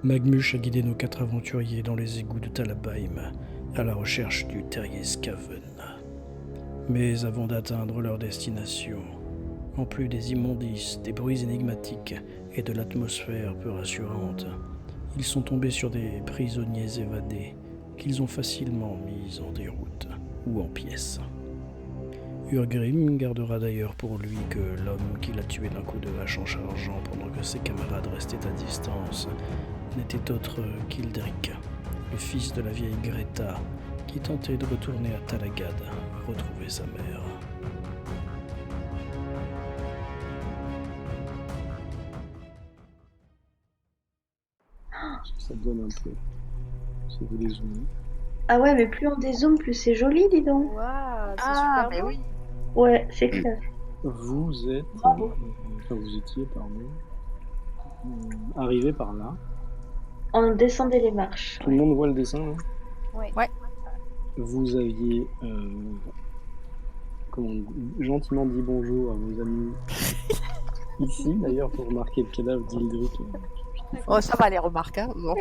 Magmush a guidé nos 4 aventuriers dans les égouts de Talabaim, à la recherche du terrier Skaven. Mais avant d'atteindre leur destination, en plus des immondices, des bruits énigmatiques et de l'atmosphère peu rassurante, ils sont tombés sur des prisonniers évadés qu'ils ont facilement mis en déroute ou en pièces. Urgrim gardera d'ailleurs pour lui que l'homme qui l'a tué d'un coup de hache en chargeant pendant que ses camarades restaient à distance n'était autre qu'Ildric, le fils de la vieille Greta, qui tentait de retourner à Talagad retrouver sa mère. Ça donne un peu. Si vous les zoomez. Ah ouais, mais plus on dézoome, plus c'est joli, dis donc. Waouh, c'est Ah, super mais beau. oui. Ouais, c'est clair. Vous êtes. Bravo. Vous étiez, pardon. Arrivé par là. On descendait les marches. Tout le monde voit le dessin, là. Ouais. Vous aviez gentiment dit bonjour à vos amis ici, d'ailleurs, pour remarquer le cadavre d'Ildric. Oh, ça va, les remarques. Hein. Bon.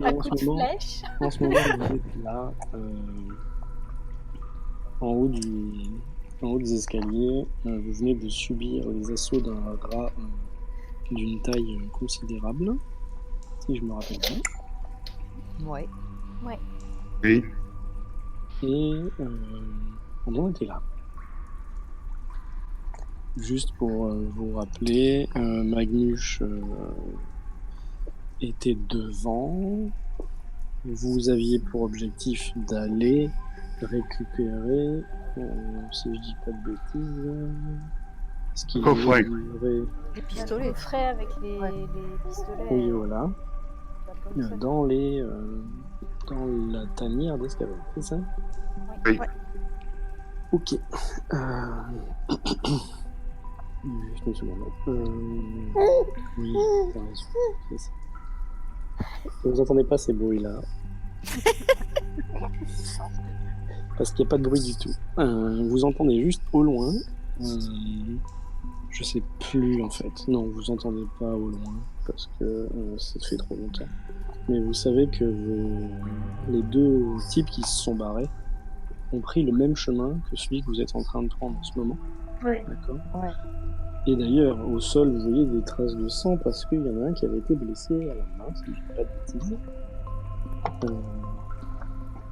Un coup de flèche. En ce moment, vous êtes là, en haut des escaliers. Vous venez de subir les assauts d'un rat d'une taille considérable, si je me rappelle bien. Ouais. Oui. Et on en était là. Juste pour vous rappeler, Magnush était devant. Vous aviez pour objectif d'aller récupérer, si je dis pas de bêtises, ce qu'il Coffret. avait livré. Les Un pistolets. coffret avec les pistolets. Oui, voilà. Comme ça. Dans la tanière d'escavage, c'est ça? Oui. Ouais. Ok. Juste une seconde. Oui, t'as raison. C'est ça. Vous entendez pas ces bruits-là? Parce qu'il n'y a pas de bruit du tout. Vous entendez juste au loin. Je sais plus en fait. Non, vous entendez pas au loin parce que ça fait trop longtemps. Mais vous savez que les deux types qui se sont barrés ont pris le même chemin que celui que vous êtes en train de prendre en ce moment. Ouais. D'accord. Ouais. Et d'ailleurs, au sol, vous voyez des traces de sang parce qu'il y en a un qui avait été blessé à la main, si je dis pas de bêtises.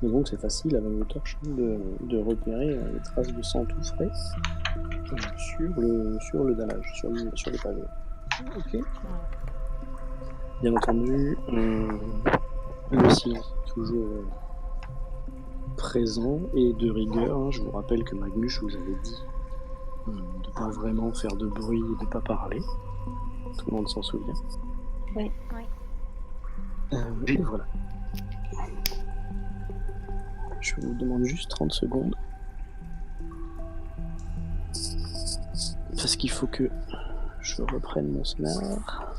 Et donc c'est facile avec vos torches de repérer les traces de sang tout frais sur le dallage, sur les pavés. Ok. Bien entendu, le silence est toujours présent et de rigueur. Hein, je vous rappelle que Magnush vous avait dit de ne pas vraiment faire de bruit et de ne pas parler. Tout le monde s'en souvient. Oui. Et voilà. Je vous demande juste 30 secondes. Parce qu'il faut que je reprenne mon scénar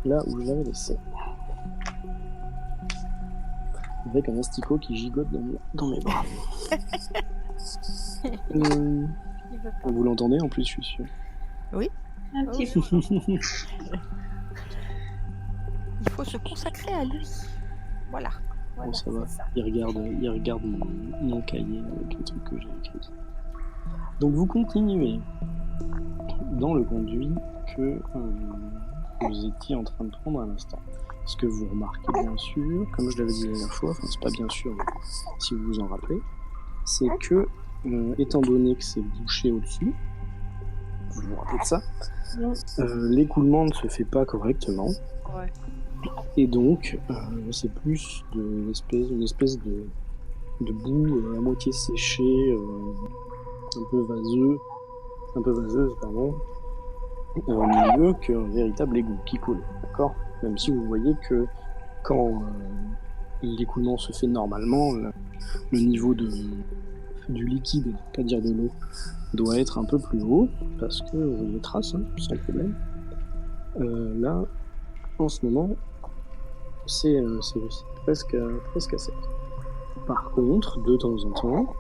là où je l'avais laissé. Avec un asticot qui gigote dans mes bras. Vous l'entendez en plus, je suis sûr. Un petit peu. Il faut se consacrer à lui. Voilà. Bon, ça va. Il regarde mon cahier avec les trucs que j'ai écrits. Donc vous continuez dans le conduit que vous étiez en train de prendre à l'instant. Ce que vous remarquez bien sûr, comme je l'avais dit la dernière fois, enfin c'est pas bien sûr, mais si vous vous en rappelez, c'est que étant donné que c'est bouché au-dessus, vous vous rappelez de ça, l'écoulement ne se fait pas correctement. Ouais. Et donc, c'est plus une espèce de boue à moitié séchée, un peu vaseuse, pardon, au milieu qu'un véritable égout qui coule, d'accord? Même si vous voyez que quand l'écoulement se fait normalement, le niveau du liquide, pas dire de l'eau, doit être un peu plus haut, parce que vous voyez les traces, hein, sans problème. Là, en ce moment, c'est presque à sec. Par contre, de temps en temps,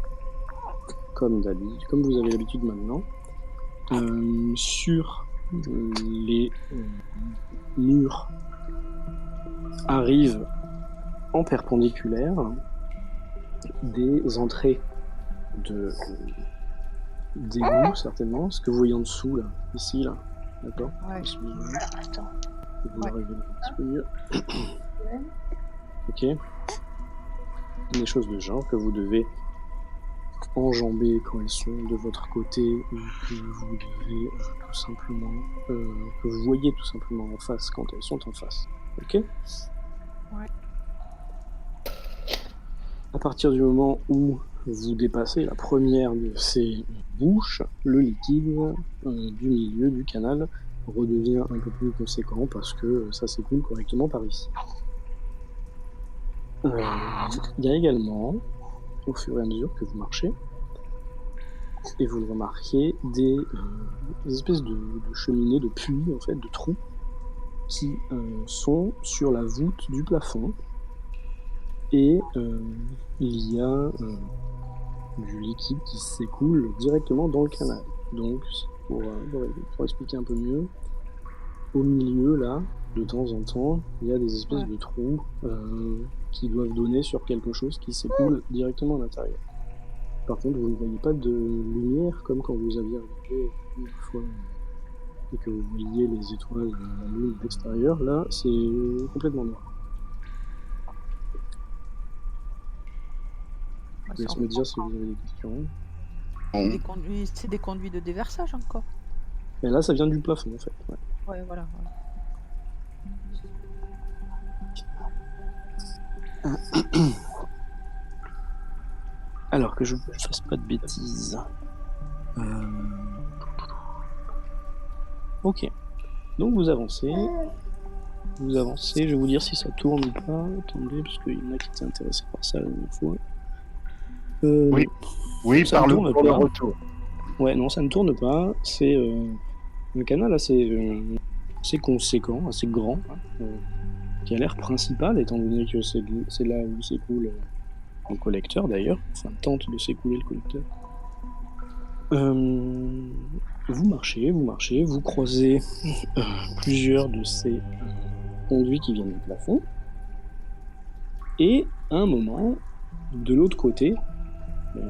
comme vous avez l'habitude maintenant, sur les murs arrivent en perpendiculaire des entrées d'égout, certainement. Ce que vous voyez en dessous, là, ici, là. D'accord. Ouais. Attends. Vous la révélez un petit peu mieux. Ok. Des choses de genre que vous devez enjamber quand elles sont de votre côté ou que vous devez tout simplement que vous voyez tout simplement en face quand elles sont en face. Ok. Ouais. À partir du moment où vous dépassez la première de ces bouches, le liquide du milieu du canal redevient un peu plus conséquent parce que ça s'écoule correctement par ici. Il y a également, au fur et à mesure que vous marchez, et vous le remarquez, des espèces de cheminées, de puits, en fait, de trous, qui sont sur la voûte du plafond. Et il y a du liquide qui s'écoule directement dans le canal. Donc, pour expliquer un peu mieux, au milieu, là, de temps en temps, il y a des espèces de trous qui doivent donner sur quelque chose qui s'écoule directement à l'intérieur. Par contre, vous ne voyez pas de lumière comme quand vous aviez regardé une fois et que vous voyiez les étoiles, la lune à l'extérieur. Là, c'est complètement noir. Je laisse me dire si vous avez des questions. C'est des conduits de déversage encore. Et là, ça vient du plafond, en fait. Ouais, voilà. Alors que je ne fasse pas de bêtises. Ok. Donc vous avancez. Je vais vous dire si ça tourne ou pas. Attendez, parce qu'il y en a qui étaient intéressés par ça la dernière fois. Oui, ça par ne tourne pour pas. le retour. Ouais, non, ça ne tourne pas. C'est un canal assez conséquent, assez grand, qui a l'air principal, étant donné que c'est là où s'écoule le collecteur, d'ailleurs. Enfin, tente de s'écouler le collecteur. Vous marchez, vous croisez plusieurs de ces conduits qui viennent du plafond. Et à un moment, de l'autre côté,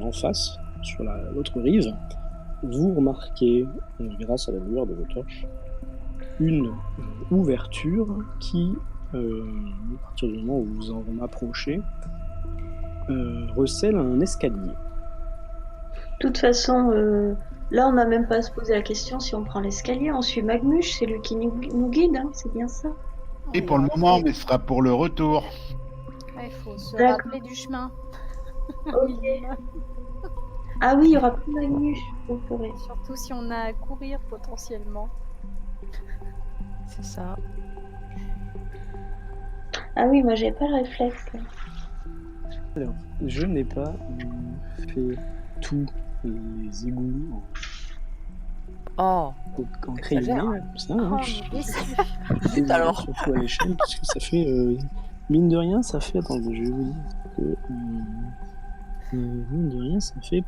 en face, sur l'autre rive, vous remarquez, grâce à la lueur de vos torches, une ouverture qui, à partir du moment où vous en approchez, recèle un escalier. De toute façon, là, on n'a même pas à se poser la question si on prend l'escalier. On suit Magmuche, c'est lui qui nous guide, hein, c'est bien ça. Et pour le moment, mais ce sera pour le retour. Il faut se D'accord. rappeler du chemin. Ok. Ah oui, il y aura plus Magmuche. On pourrait. Surtout si on a à courir potentiellement. C'est ça. Ah oui, moi, j'avais pas le réflexe. Là. Alors, je n'ai pas fait tous les égouts en crayonné, là, comme ça. Hein. Zut alors. Surtout à l'échelle, parce que ça fait, mine de rien, ça fait, attendez, je vais vous dire que, mine de rien, ça fait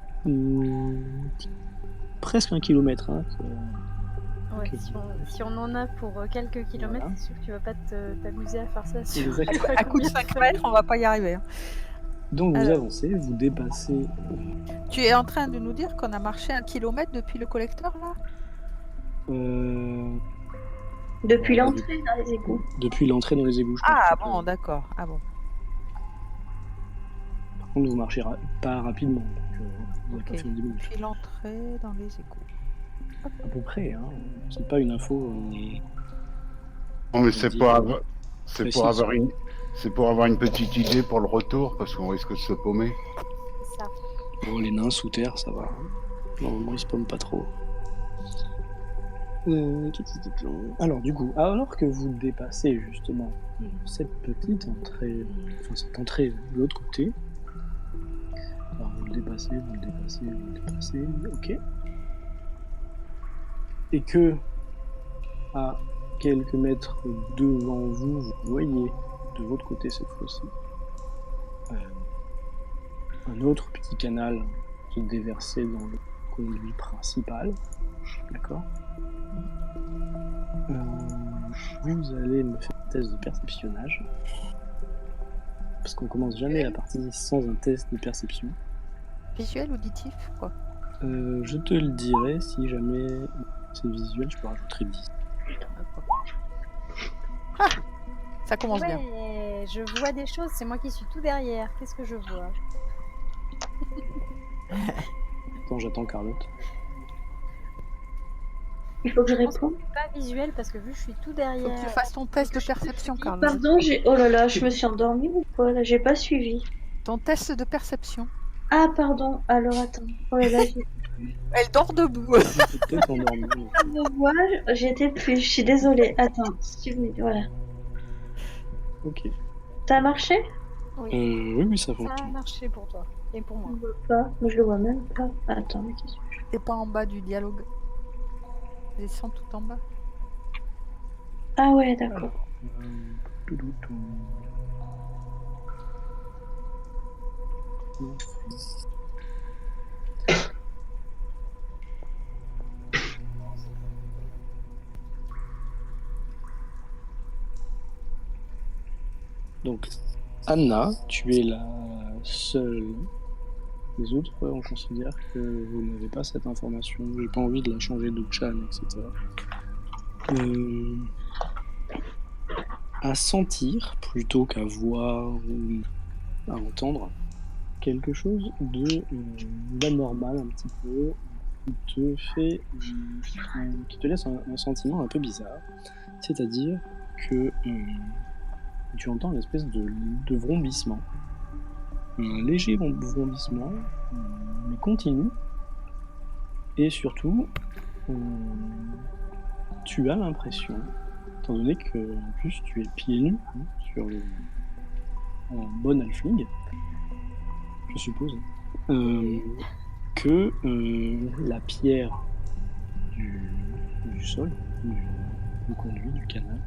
presque 1 kilomètre. Hein, ouais, si on en a pour quelques kilomètres, voilà. C'est sûr que tu vas pas t'amuser à faire ça. À coup de 5 mètres, on va pas y arriver. Hein. Donc vous avancez, vous dépassez. Tu es en train de nous dire qu'on a marché 1 kilomètre depuis le collecteur là ? Depuis l'entrée dans les égouts. Depuis l'entrée dans les égouts. Ah bon, d'accord. Ah bon. Par contre, vous marchez pas rapidement. Donc, okay. Depuis l'entrée dans les égouts. À peu près, hein. C'est pas une info. Non, mais c'est pour avoir une petite idée pour le retour, parce qu'on risque de se paumer. C'est ça. Bon, les nains sous terre, ça va. Normalement, ils se paument pas trop. Alors, du coup, alors que vous dépassez justement cette petite entrée, cette entrée de l'autre côté, alors vous le dépassez, ok. Et que, à quelques mètres devant vous, vous voyez de l'autre côté cette fois-ci un autre petit canal se déverser dans le conduit principal, d'accord ? vous allez me faire un test de perceptionnage. Parce qu'on commence jamais la partie sans un test de perception. Visuel, auditif, quoi. Je te le dirai, si jamais c'est visuel, je peux rajouter 10. Ah, ça commence bien. Ouais, je vois des choses, c'est moi qui suis tout derrière. Qu'est-ce que je vois? Attends, j'attends Carlotte. Il faut que je Je pense que réponde. c'est pas visuel parce que vu que je suis tout Faut que derrière. tu fasses ton test de perception, Carlo. Pardon, oh là là, je me suis endormie ou quoi là? J'ai pas suivi. Ton test de perception. Ah pardon, alors attends. Oh là là, Elle dort debout. T'es peut-être endormi. je vois, j'étais plus, je suis désolée. Attends, voilà. Ok. Ça a marché? Oui, ça Ça a fonctionne. marché pour toi et pour moi. On voit pas, moi je le vois même pas. Attends, mais qu'est-ce que T'es pas en bas du dialogue. Descends tout en bas. Ah ouais, d'accord. Toudoutou. Donc, Anna, tu es la seule. Les autres, on considère que vous n'avez pas cette information. J'ai pas envie de la changer de Chan, etc. À sentir plutôt qu'à voir ou à entendre quelque chose de d'anormal un petit peu qui te laisse un sentiment un peu bizarre, c'est-à-dire que tu entends une espèce de vrombissement, un léger vrombissement, mais continu, et surtout tu as l'impression, étant donné que en plus tu es pieds nus sur un bon halfling, je suppose, que la pierre du sol, du conduit, du canal,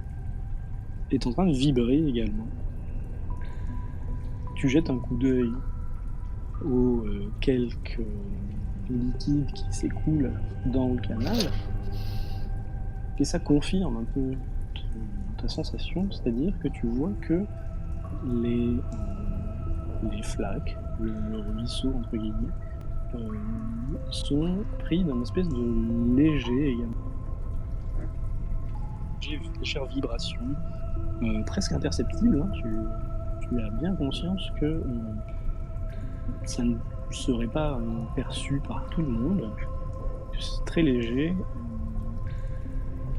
est en train de vibrer également. Tu jettes un coup d'œil aux quelques liquides qui s'écoulent dans le canal, et ça confirme un peu ta sensation, c'est-à-dire que tu vois que les flaques, le ruisseau entre guillemets, sont pris d'une espèce de léger également. Légère vibration, presque imperceptible, hein, tu as bien conscience que ça ne serait pas perçu par tout le monde, c'est très léger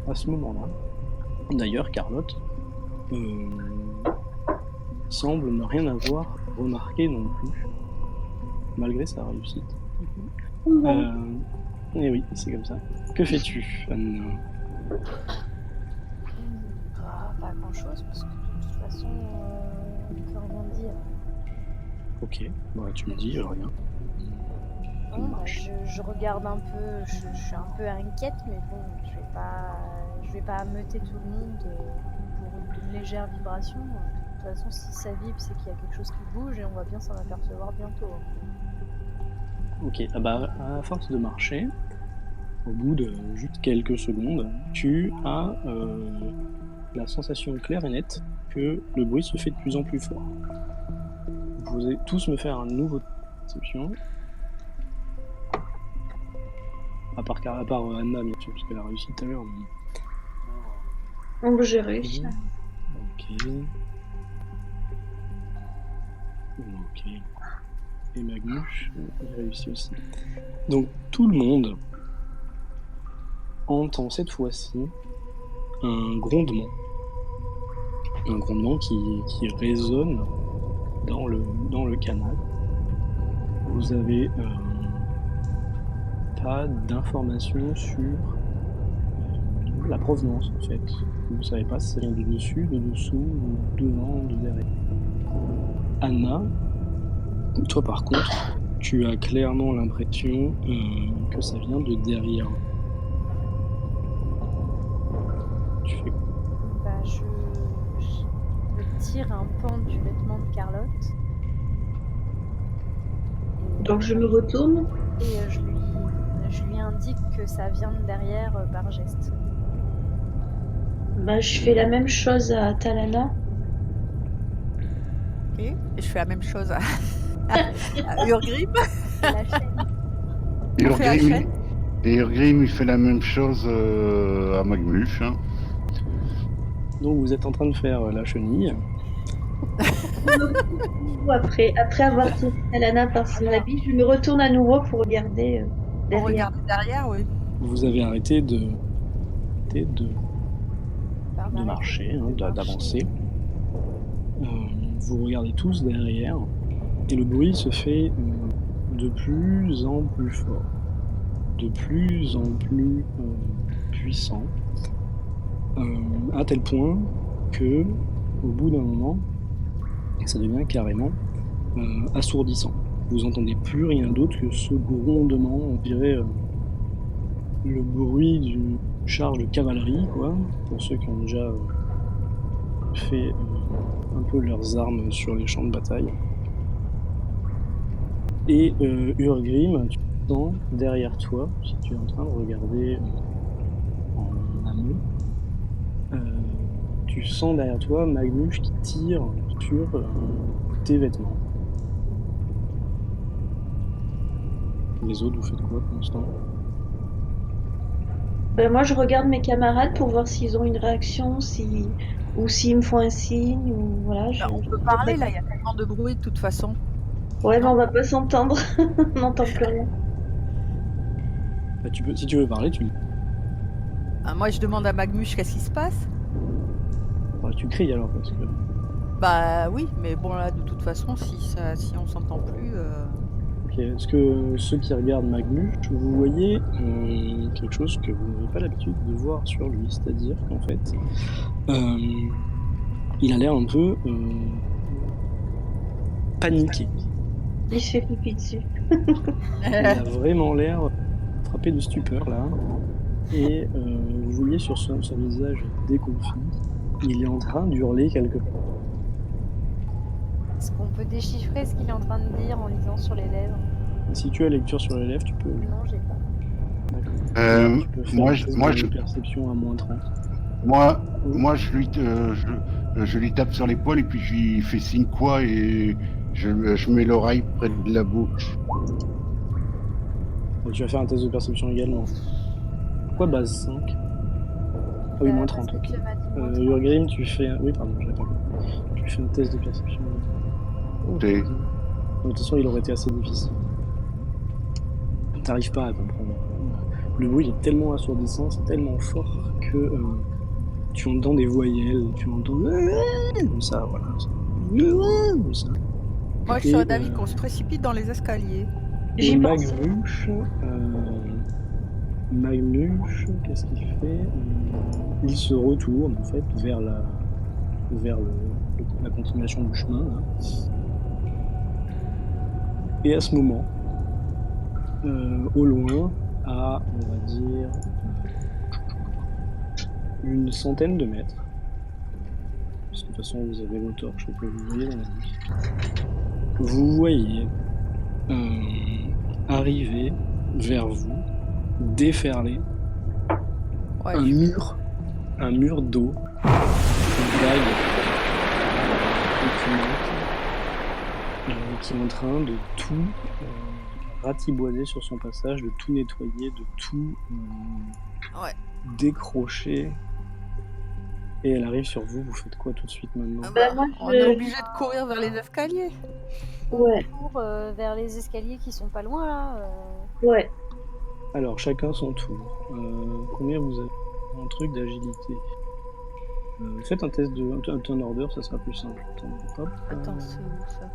à ce moment-là. D'ailleurs, Carlotte semble ne rien avoir remarqué non plus, malgré sa réussite. Et oui, c'est comme ça. Que fais-tu, Anne? Pas grand-chose parce que de toute façon, on ne peut rien dire. Ok, bah tu me dis rien. Bon, bah, je regarde un peu, je suis un peu inquiète, mais bon, je vais pas ameuter tout le monde pour une légère vibration. De toute façon, si ça vibre, c'est qu'il y a quelque chose qui bouge et on va bien s'en apercevoir bientôt. Ok, ah bah à force de marcher, au bout de juste quelques secondes, tu as la sensation claire et nette que le bruit se fait de plus en plus fort. Vous pouvez tous me faire un nouveau perception. À part Anna, bien sûr, parce qu'elle a réussi tout à l'heure. Donc j'ai réussi. Ok. Ok. Et Magnus, il réussit aussi. Donc tout le monde entend cette fois-ci un grondement. Un grondement qui résonne dans le canal. Vous avez pas d'informations sur la provenance en fait. Vous ne savez pas si ça vient de dessus, de dessous, ou devant, de derrière. Anna, toi par contre, tu as clairement l'impression que ça vient de derrière. Tu fais quoi? Bah, je tire un pan du vêtement de Carlotte. Donc je me retourne. Et je lui indique que ça vient de derrière par geste. Bah, je fais la même chose à Talana. Ok. Et je fais la même chose à Urgrim. La chaîne. On fait la Urgrim, chaîne. et Urgrim, il fait la même chose à Magmuche. Hein. Donc vous êtes en train de faire la chenille. Après avoir tiré Talana par son habit, je me retourne à nouveau pour regarder On derrière. regarde derrière, oui. Vous avez arrêté de Faire d'arrêter marcher, hein, de marcher. d'avancer. Vous regardez tous derrière et le bruit se fait de plus en plus fort, de plus en plus puissant, à tel point que au bout d'un moment, ça devient carrément assourdissant. Vous entendez plus rien d'autre que ce grondement, on dirait le bruit d'une charge de cavalerie, quoi, pour ceux qui ont déjà fait un peu leurs armes sur les champs de bataille. Et Urgrim, tu sens derrière toi, si tu es en train de regarder en amont, tu sens derrière toi Magmuche qui tire sur tes vêtements. Les autres, vous faites quoi pour l'instant? Ben, moi, je regarde mes camarades pour voir s'ils ont une réaction, ou s'ils me font un signe, ou voilà. Ben, on peut parler, là, il y a tellement de bruit de toute façon. Ouais, mais Non. on va pas s'entendre. On n'entend plus rien. Bah, si tu veux parler, Ah, moi, je demande à Magmuche qu'est-ce qui se passe. tu cries alors, parce que... Bah oui, mais bon, là, de toute façon, si on s'entend plus... Ok, est-ce que ceux qui regardent Magmuche, vous voyez quelque chose que vous n'avez pas l'habitude de voir sur lui, c'est-à-dire qu'en fait, il a l'air un peu paniqué. Il se fait pipi dessus. Il a vraiment l'air frappé de stupeur là. Et vous voyez sur son visage déconfit, il est en train d'hurler quelque part. Est-ce qu'on peut déchiffrer ce qu'il est en train de dire en lisant sur les lèvres? Si tu as lecture sur les lèvres, tu peux. Non, j'ai pas. D'accord. Tu peux faire Moi, un je, test moi, de je, perception à moins 30. moi, je lui tape sur l'épaule et puis je lui fais signe quoi et je mets l'oreille près de la bouche. Et tu vas faire un test de perception également. Pourquoi base 5? Ah oui, moins 30, Parce ok. que tu m'as dit moins 30. Urgrim, tu fais... Oui, pardon, j'avais pas compris. Tu fais un test de perception. Oh, T'es- vas-y. De toute façon, il aurait été assez difficile. T'arrives pas à comprendre. Le bruit est tellement assourdissant, c'est tellement fort que tu entends des voyelles, tu entends comme ça, voilà. Comme ça. Moi, je suis d'avis qu'on se précipite dans les escaliers. Et J'y pense. Magmuche, qu'est-ce qu'il fait? Il se retourne en fait vers la continuation du chemin. Là. Et à ce moment, au loin, à on va dire une centaine de mètres, parce que de toute façon vous avez vos torches que vous voyez dans la nuit, vous voyez arriver vers vous, déferler Ouais, un mur d'eau, une vague qui est en train de tout ratiboiser sur son passage, de tout nettoyer, de tout ouais. décrocher. Et elle arrive sur vous, vous faites quoi tout de suite maintenant? Ah bah, moi, on est obligé de courir vers les escaliers. Ouais. On court vers les escaliers qui sont pas loin là. Ouais. Alors, chacun son tour. Combien vous avez un truc d'agilité? Faites un test de un turn order, ça sera plus simple. Hop, Attends, c'est où ça?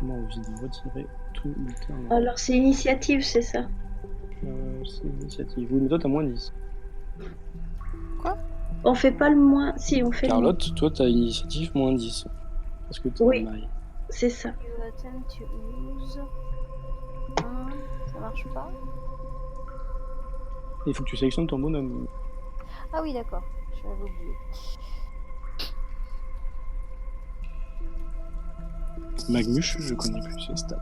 comment vous retirez tout le turn order? Alors, c'est initiative, c'est ça? C'est l'initiative. Oui, mais toi, t'as moins 10. On fait pas le moins. Si, on fait Carlotte, toi, t'as initiative moins 10. Parce que t'es Oui. en maille. C'est ça. You attempt to use. Ça marche pas? Il faut que tu sélectionnes ton bonhomme. Ah oui, d'accord. Je l'avais oublié. Magmuche, je connais plus ses stats.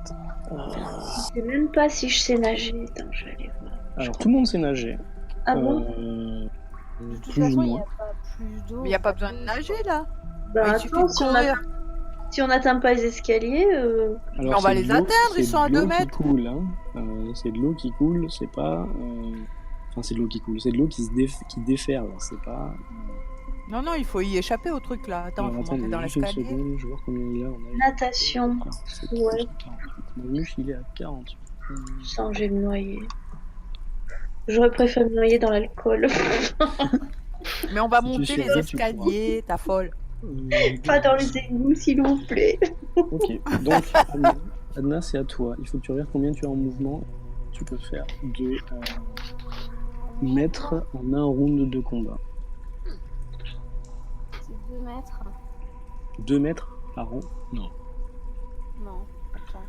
Je sais même pas si je sais nager. Attends, je vais aller voir. Alors, tout le monde sait nager. Ah bon? De toute plus ou façon, il n'y moins. a pas plus d'eau. Mais il n'y a pas besoin de nager là. Bah, Il suffit attends, de courir. si on n'atteint pas les escaliers, Mais on va c'est les de l'eau- atteindre, ils c'est sont à de l'eau 2 qui mètres. coule, hein. C'est de l'eau qui coule, c'est pas. Enfin, c'est de l'eau qui coule, c'est de l'eau qui qui déferle, c'est pas. Non, non, il faut y échapper au truc là. Attends, il Alors faut monter attendez, dans juste une l'escalier. seconde, je vais voir combien il a. On a natation. 47, Ouais. 48. Magmuche, il est à 48. Sans, je vais me noyer. J'aurais préféré me noyer dans l'alcool. Mais on va Si tu monter les survives, tu escaliers, ta folle. Pas dans les égouts, s'il vous plaît. Ok, donc Adna, c'est à toi. Il faut que tu regardes combien tu as en mouvement. Tu peux faire de mètres en un round de combat. C'est 2 mètres. 2 mètres par rang? Non. Non, attends.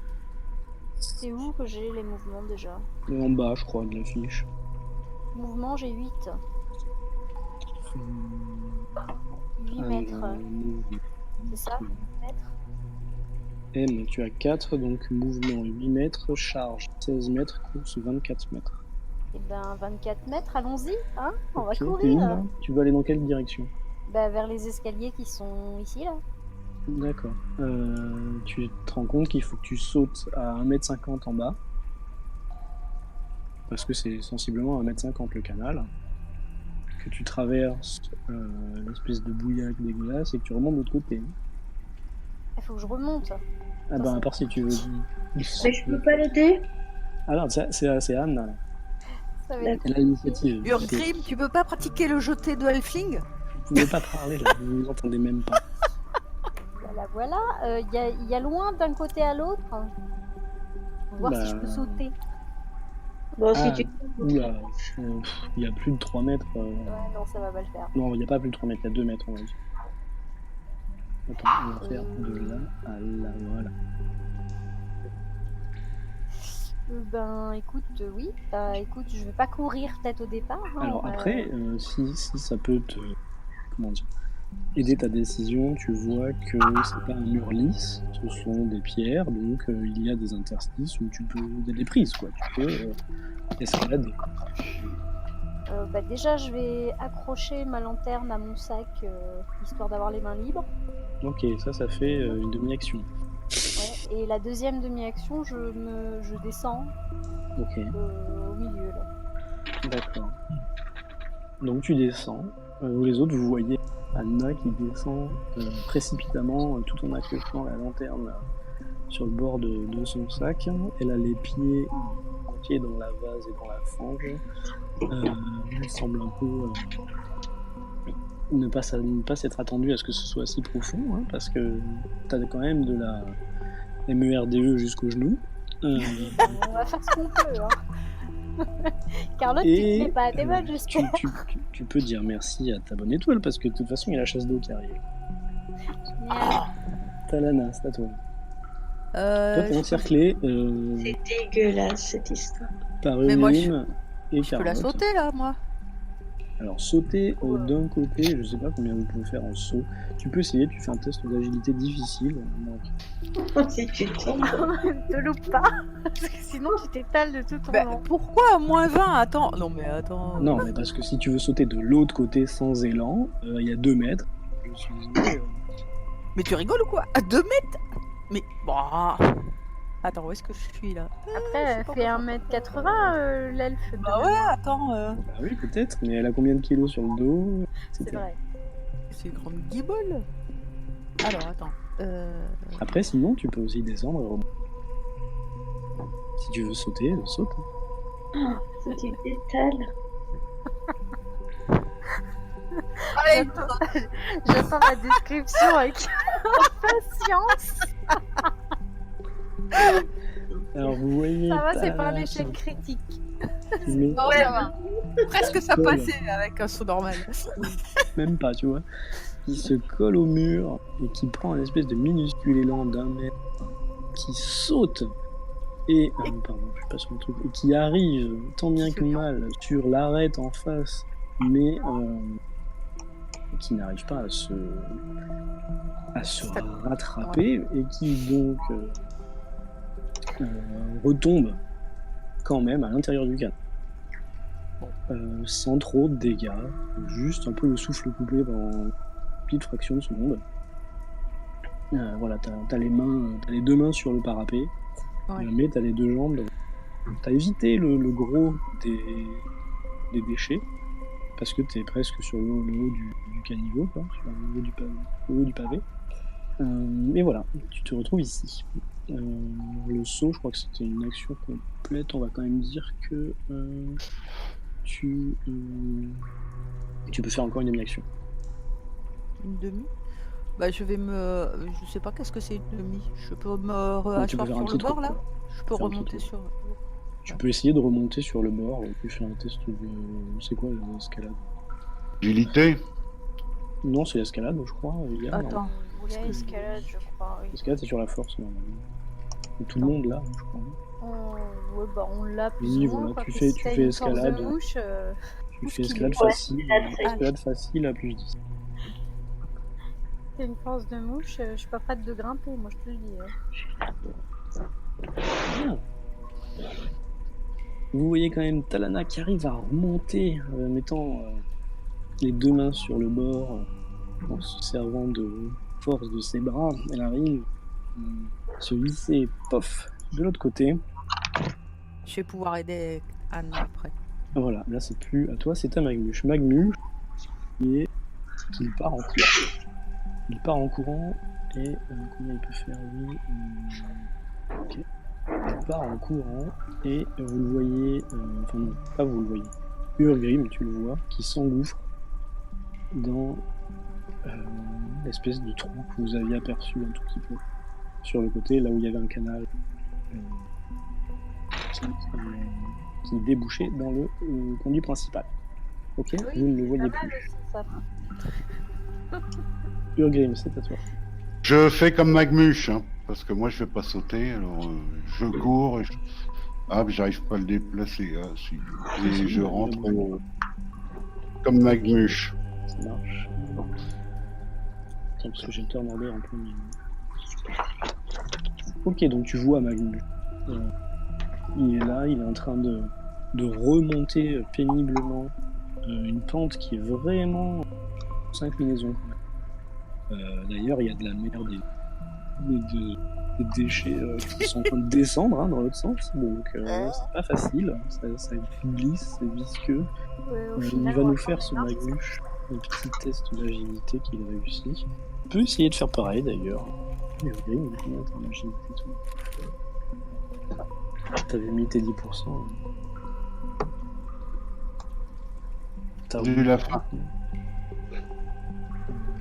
C'est où que j'ai les mouvements déjà? En bas, je crois, de la fiche. Mouvement, j'ai 8. 8 mètres. C'est ça? 8 mètres? M, tu as 4, donc mouvement 8 mètres, charge 16 mètres, course 24 mètres. Et ben 24 mètres, allons-y, hein? On va Ok, t'es où, courir. là? Tu veux aller dans quelle direction? Bah vers les escaliers qui sont ici là. D'accord. Tu te rends compte qu'il faut que tu sautes à 1m50 en bas. Parce que c'est sensiblement 1m50 le canal. Que tu traverses l'espèce de bouillac dégueulasse et que tu remontes de l'autre côté. Il faut que je remonte. Ah ben, à part si tu veux. Mais je peux pas l'aider. Alors, c'est Anne, là. Ça va être... Elle a l'initiative. Urgrim, tu peux pas pratiquer le jeté de Elfling? Vous pouvez pas parler, là. Vous vous entendez même pas. Voilà. Il y a loin d'un côté à l'autre. On va voir si je peux sauter. Bon, Ah, si tu... oula. Il y a plus de 3 mètres. Ouais, non, ça va pas le faire. Non, il n'y a pas plus de 3 mètres, il y a 2 mètres, on va dire. Attends, on va faire de là à là, voilà. Ben écoute, oui. Écoute, je vais pas courir peut-être au départ. Hein, Alors après, si ça peut te... Comment dire, aider ta décision, tu vois que c'est pas un mur lisse, ce sont des pierres, donc il y a des interstices où tu peux... Il y a des prises, quoi. Tu peux escalader. bah déjà, je vais accrocher ma lanterne à mon sac, histoire d'avoir les mains libres. Ok, ça fait une demi-action. Ouais. Et la deuxième demi-action, je descends Ok, au milieu là. d'accord. Donc tu descends. Vous les autres, vous voyez Anna qui descend précipitamment tout en accrochant la lanterne sur le bord de son sac. Elle a les pieds entiers dans la vase et dans la fange. Elle semble un peu ne pas s'être attendue à ce que ce soit si profond, hein, parce que t'as quand même de la MERDE jusqu'au genou. On va faire ce qu'on peut. Hein. Carlotte, tu te mets pas à tes bonnes, j'espère. Tu peux dire merci à ta bonne étoile, parce que de toute façon, il y a la chasse d'eau qui arrive. Talana, c'est à toi. Toi, t'es encerclé C'est dégueulasse, cette histoire. par Mais moi, Emeline et Je peux la Carlotte. sauter là, moi. Alors, sauter d'un côté, je sais pas combien vous pouvez faire en saut. Tu peux essayer, tu fais un test d'agilité difficile. Donc, Si tu tombes. Ne loupe pas, parce que sinon tu t'étales de tout ton Ben, long. pourquoi moins 20? Attends. Non, mais attends. non, mais parce que si tu veux sauter de l'autre côté sans élan, il y a 2 mètres. Je suis désolé, Mais tu rigoles ou quoi? À 2 mètres? Mais. Bah. Attends, où est-ce que je suis là? Après, elle fait 1m80, l'elfe. Bah ouais, attends. Bah oui, peut-être, mais elle a combien de kilos sur le dos, C'est etc. vrai. C'est une grande guibole. Alors, attends. Après, sinon, tu peux aussi descendre et remonter. Si tu veux sauter, saute. Si tu t'étales. Allez, J'attends la description avec impatience. Alors, vous voyez... Ça va, c'est Talana pas un échec critique. qui met- ouais, ça va. Presque ça passait avec un saut normal. Même pas, tu vois. Qui se colle au mur et qui prend un espèce de minuscule élan d'1 mètre, qui saute et pardon, je suis pas sur le truc, et qui arrive tant bien que mal sur l'arête en face, mais qui n'arrive pas à se rattraper et qui donc retombe quand même à l'intérieur du cadre. sans trop de dégâts, juste un peu le souffle coupé pendant une petite fraction de seconde. Voilà, t'as les deux mains sur le parapet, Ouais. mais t'as les deux jambes. T'as évité le gros des déchets, parce que t'es presque sur le haut du caniveau, quoi, sur le haut du pavé. Mais voilà, tu te retrouves ici. Le saut, je crois que c'était une action complète. On va quand même dire que tu peux faire encore une demi-action. Une demi. Bah je vais je sais pas qu'est-ce que c'est une demi. Je peux me Tu peux rasseoir faire sur un le petit bord truc, là. quoi. Je peux Faire un petit remonter truc. sur. Tu peux essayer de remonter sur le bord. Tu fais un test de... C'est quoi l'escalade? Agilité. Non, c'est l'escalade, je crois. Attends. Il y a escalade, je crois, oui. L'escalade, c'est sur la force, normalement. Et tout le Non. monde là, je crois. Ouais, bah on l'a plus Oui, ou moins, voilà, quoi. tu que fais- si tu t'as fais une force escalade. de mouche, Tu fais qu'il escalade est- facile. Ouais, Escalade facile à plus 10. t'as une force de mouche, je suis pas prête de grimper, moi je te le dis. Bien. Vous voyez quand même Talana qui arrive à remonter, mettant les deux mains sur le bord, en se servant de force de ses bras. Elle arrive se hisser, pof, de l'autre côté. Je vais pouvoir aider Anne après. Voilà, là c'est plus à toi, c'est à Magmuche. Magmuche, qui part en courant. Il part en courant et combien il peut faire lui Ok. Il part en courant et vous le voyez, enfin non, pas vous le voyez. Urgrim, tu le vois, qui s'engouffre dans l'espèce de trou que vous aviez aperçu un tout petit peu sur le côté, là où il y avait un canal qui débouchait dans le conduit principal. Ok, vous ne le voyez Pas mal plus. aussi, ça. Urgrim, c'est à toi. Je fais comme Magmuche, hein, parce que moi je vais pas sauter, alors je cours et ah, mais j'arrive pas à le déplacer. Ah, si. Et je rentre comme Magmuche. Ça marche. Tiens, parce que j'ai le turn order en premier. Ok, donc tu vois Magmuche. Il est là, il est en train de remonter péniblement une pente qui est vraiment 5 inclinaisons. D'ailleurs, il y a de la merde et des déchets qui sont en train de descendre dans l'autre sens, donc c'est pas facile, ça glisse, c'est visqueux. Au Il final, va on nous va faire faire ce bien. Magmuche un petit test d'agilité qu'il réussit. Tu peux essayer de faire pareil d'ailleurs. Mais oui, mais combien t'as en agilité toi? T'avais mis tes 10%. T'as Vu la fin.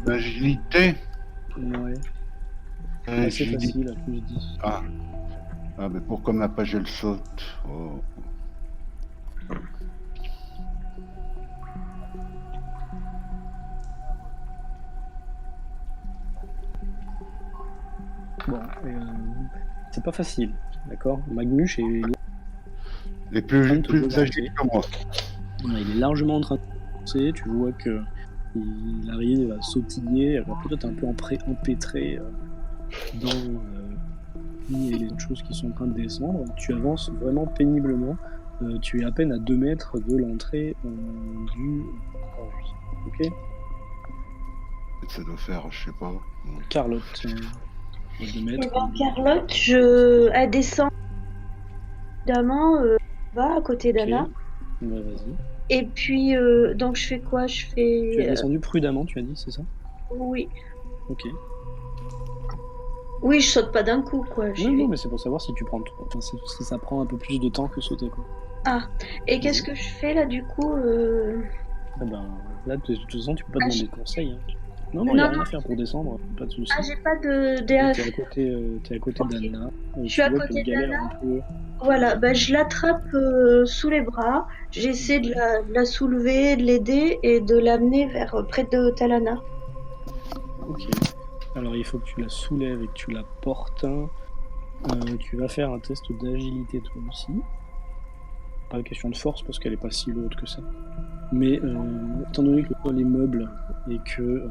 L'agilité. Ouais. C'est Agilité. facile, à plus 10. Ah, mais pourquoi ma page elle saute? Oh. Bon, c'est pas facile, d'accord? Magmuche est Les plus agiles que moi. il est largement en train de passer, tu vois que il arrive à sautiller, alors peut-être un peu empêtré dans les choses qui sont en train de descendre. Tu avances vraiment péniblement, tu es à peine à 2 mètres de l'entrée du conduit. Ok? Ça doit faire, je sais pas. Carlotte, 2 mètres. Et ben, Carlotte, elle descend évidemment, va à côté d'Anna. Ok. Bah, vas-y. Et puis, donc je fais quoi? Je fais. Tu es descendu prudemment, tu as dit, c'est ça? Oui. Ok. Oui, je saute pas d'un coup, quoi. Non, mais c'est pour savoir si tu prends enfin, si ça prend un peu plus de temps que sauter, quoi. Ah, et qu'est-ce que je fais là du coup Ah ben, là, de toute façon, tu peux pas demander de conseils. Hein. Non, il n'y Non, a rien à faire pour descendre, pas de soucis. Ah, j'ai pas de T'es DF. à côté Ok. d'Anna. Je suis à côté d'Anna. Voilà, bah, je l'attrape sous les bras. J'essaie de la soulever, de l'aider et de l'amener vers près de Talana. Ok. Alors, il faut que tu la soulèves et que tu la portes. Tu vas faire un test d'agilité toi aussi. Pas question de force parce qu'elle est pas si lourde que ça. Mais étant donné que les meubles et que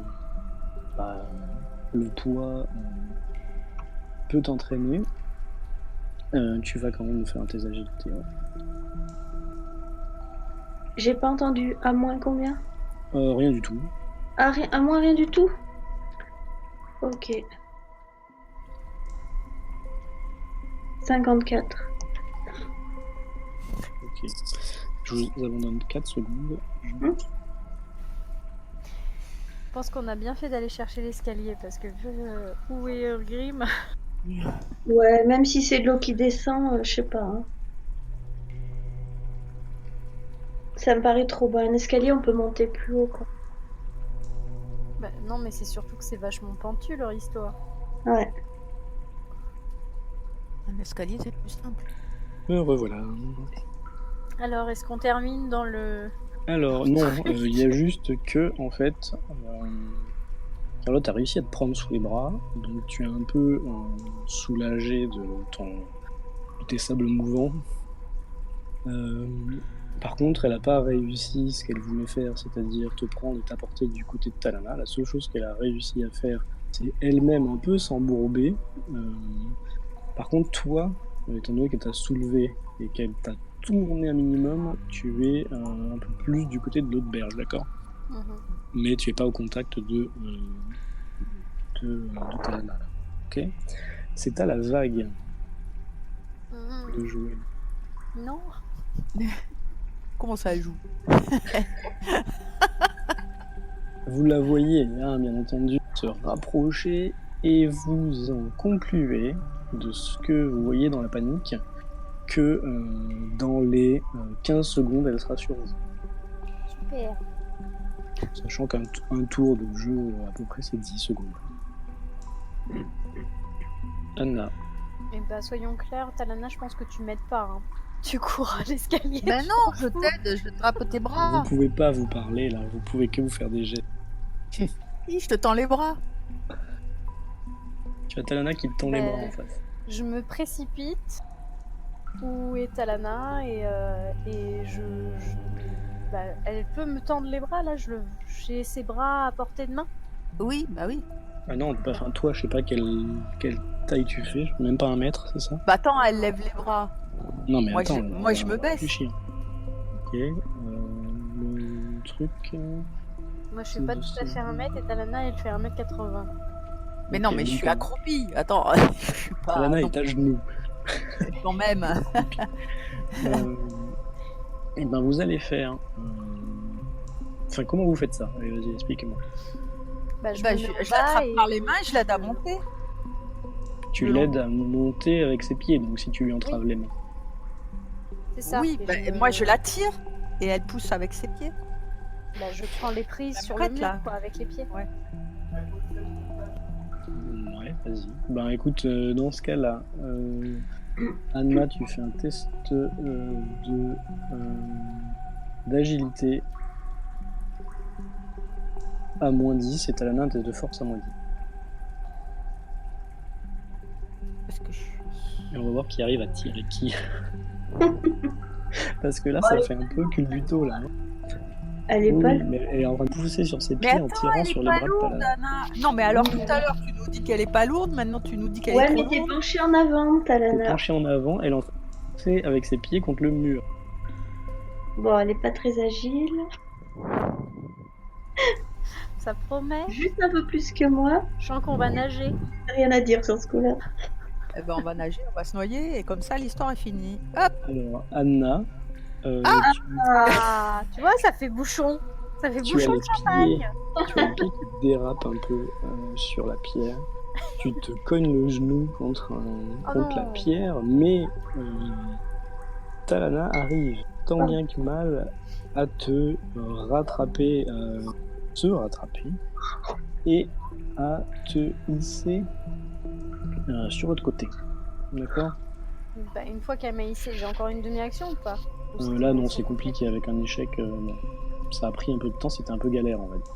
le poids peut t'entraîner, tu vas quand même me faire un test d'agilité. Ouais. J'ai pas entendu. À moins combien? Rien du tout. À moins rien du tout? Ok. 54. Ok. Je vous abandonne 4 secondes. Je pense qu'on a bien fait d'aller chercher l'escalier parce que vu où est Grim. Ouais, même si c'est de l'eau qui descend, je sais pas. Hein. Ça me paraît trop bas. Un escalier, on peut monter plus haut, quoi. Bah, non, mais c'est surtout que c'est vachement pentu leur histoire. Ouais. Un escalier, c'est plus simple. Me revoilà. Alors, est-ce qu'on termine dans le... Alors, non, il y a juste que, en fait, Carlotte a réussi à te prendre sous les bras, donc tu es un peu soulagé de tes sables mouvants. Par contre, elle n'a pas réussi ce qu'elle voulait faire, c'est-à-dire te prendre et t'apporter du côté de Talana. La seule chose qu'elle a réussi à faire, c'est elle-même un peu s'embourber. Par contre, toi, étant donné qu'elle t'a soulevé et qu'elle t'a tourné un minimum, tu es un peu plus du côté de l'autre berge, d'accord? Mais tu n'es pas au contact de Talana. Là. Ok? C'est à la vague de jouer. Non. Comment ça joue? Vous la voyez, hein, bien entendu, se rapprocher et vous en concluez de ce que vous voyez dans la panique que dans les 15 secondes, elle sera sur vous. Super. Sachant qu'un tour de jeu, à peu près, c'est 10 secondes. Anna. Eh bah, soyons clairs, Talana, je pense que tu m'aides pas. Hein. Tu cours à l'escalier. Ben non, je t'aide, je trappe tes bras. Vous pouvez pas vous parler, là. Vous pouvez que vous faire des jets. Je te tends les bras. Tu as Talana qui te tend les bras en face. Je me précipite. Où est Talana et bah, elle peut me tendre les bras là. J'ai ses bras à portée de main. Oui, bah oui. Ah non, enfin, toi, je sais pas quelle taille tu fais. Même pas 1 mètre, c'est ça? Bah attends, elle lève les bras. Non, mais Moi, attends. moi, je me baisse. Réfléchir. Ok. Le truc. Moi, je fais pas tout à fait 1 mètre et Talana, elle fait 1m80. Mais Ok, non, mais je suis accroupie. Attends, je suis pas. Talana est à genoux. Quand même. Et ben, vous allez faire. Enfin, comment vous faites ça? Allez, vas-y, explique-moi. Bah, je l'attrape par les mains et je l'aide à monter. Tu l'aides à monter avec ses pieds, donc si tu lui entraves les mains. C'est ça. Oui, bah, moi je la tire et elle pousse avec ses pieds. Bah, je prends les prises sur le mur, quoi, avec les pieds. Ouais. Ouais, vas-y. Ben écoute, dans ce cas-là, Anna, tu fais un test d'agilité à -10 et Talana un test de force à -10. Parce que je suis... Et on va voir qui arrive à tirer qui. Parce que là, ça fait un peu culbuto là. Hein. Elle est pas. Mais elle est en train de pousser sur ses pieds en tirant sur les bras de Talana. Non, mais alors tout à l'heure tu nous dis qu'elle est pas lourde, maintenant tu nous dis qu'elle est trop lourde. Ouais, mais t'es penchée en avant, Talana. T'es penchée en avant, elle est en train de pousser avec ses pieds contre le mur. Bon, elle est pas très agile. Ça promet. Juste un peu plus que moi. Je sens qu'on va nager. Rien à dire sur ce coup-là. Eh ben on va nager, on va se noyer et comme ça l'histoire est finie. Hop. Alors, Anna. Tu vois, ça fait bouchon. Ça fait bouchon de champagne. Tu as les pieds qui dérapent un peu sur la pierre. Tu te cognes le genou contre la pierre, mais Talana arrive tant bien que mal à te rattraper, et à te hisser sur l'autre côté. D'accord? Bah, une fois qu'elle m'a hissé, j'ai encore une demi-action ou pas? Là, non, c'est compliqué avec un échec. Non. Ça a pris un peu de temps, c'était un peu galère, on va dire.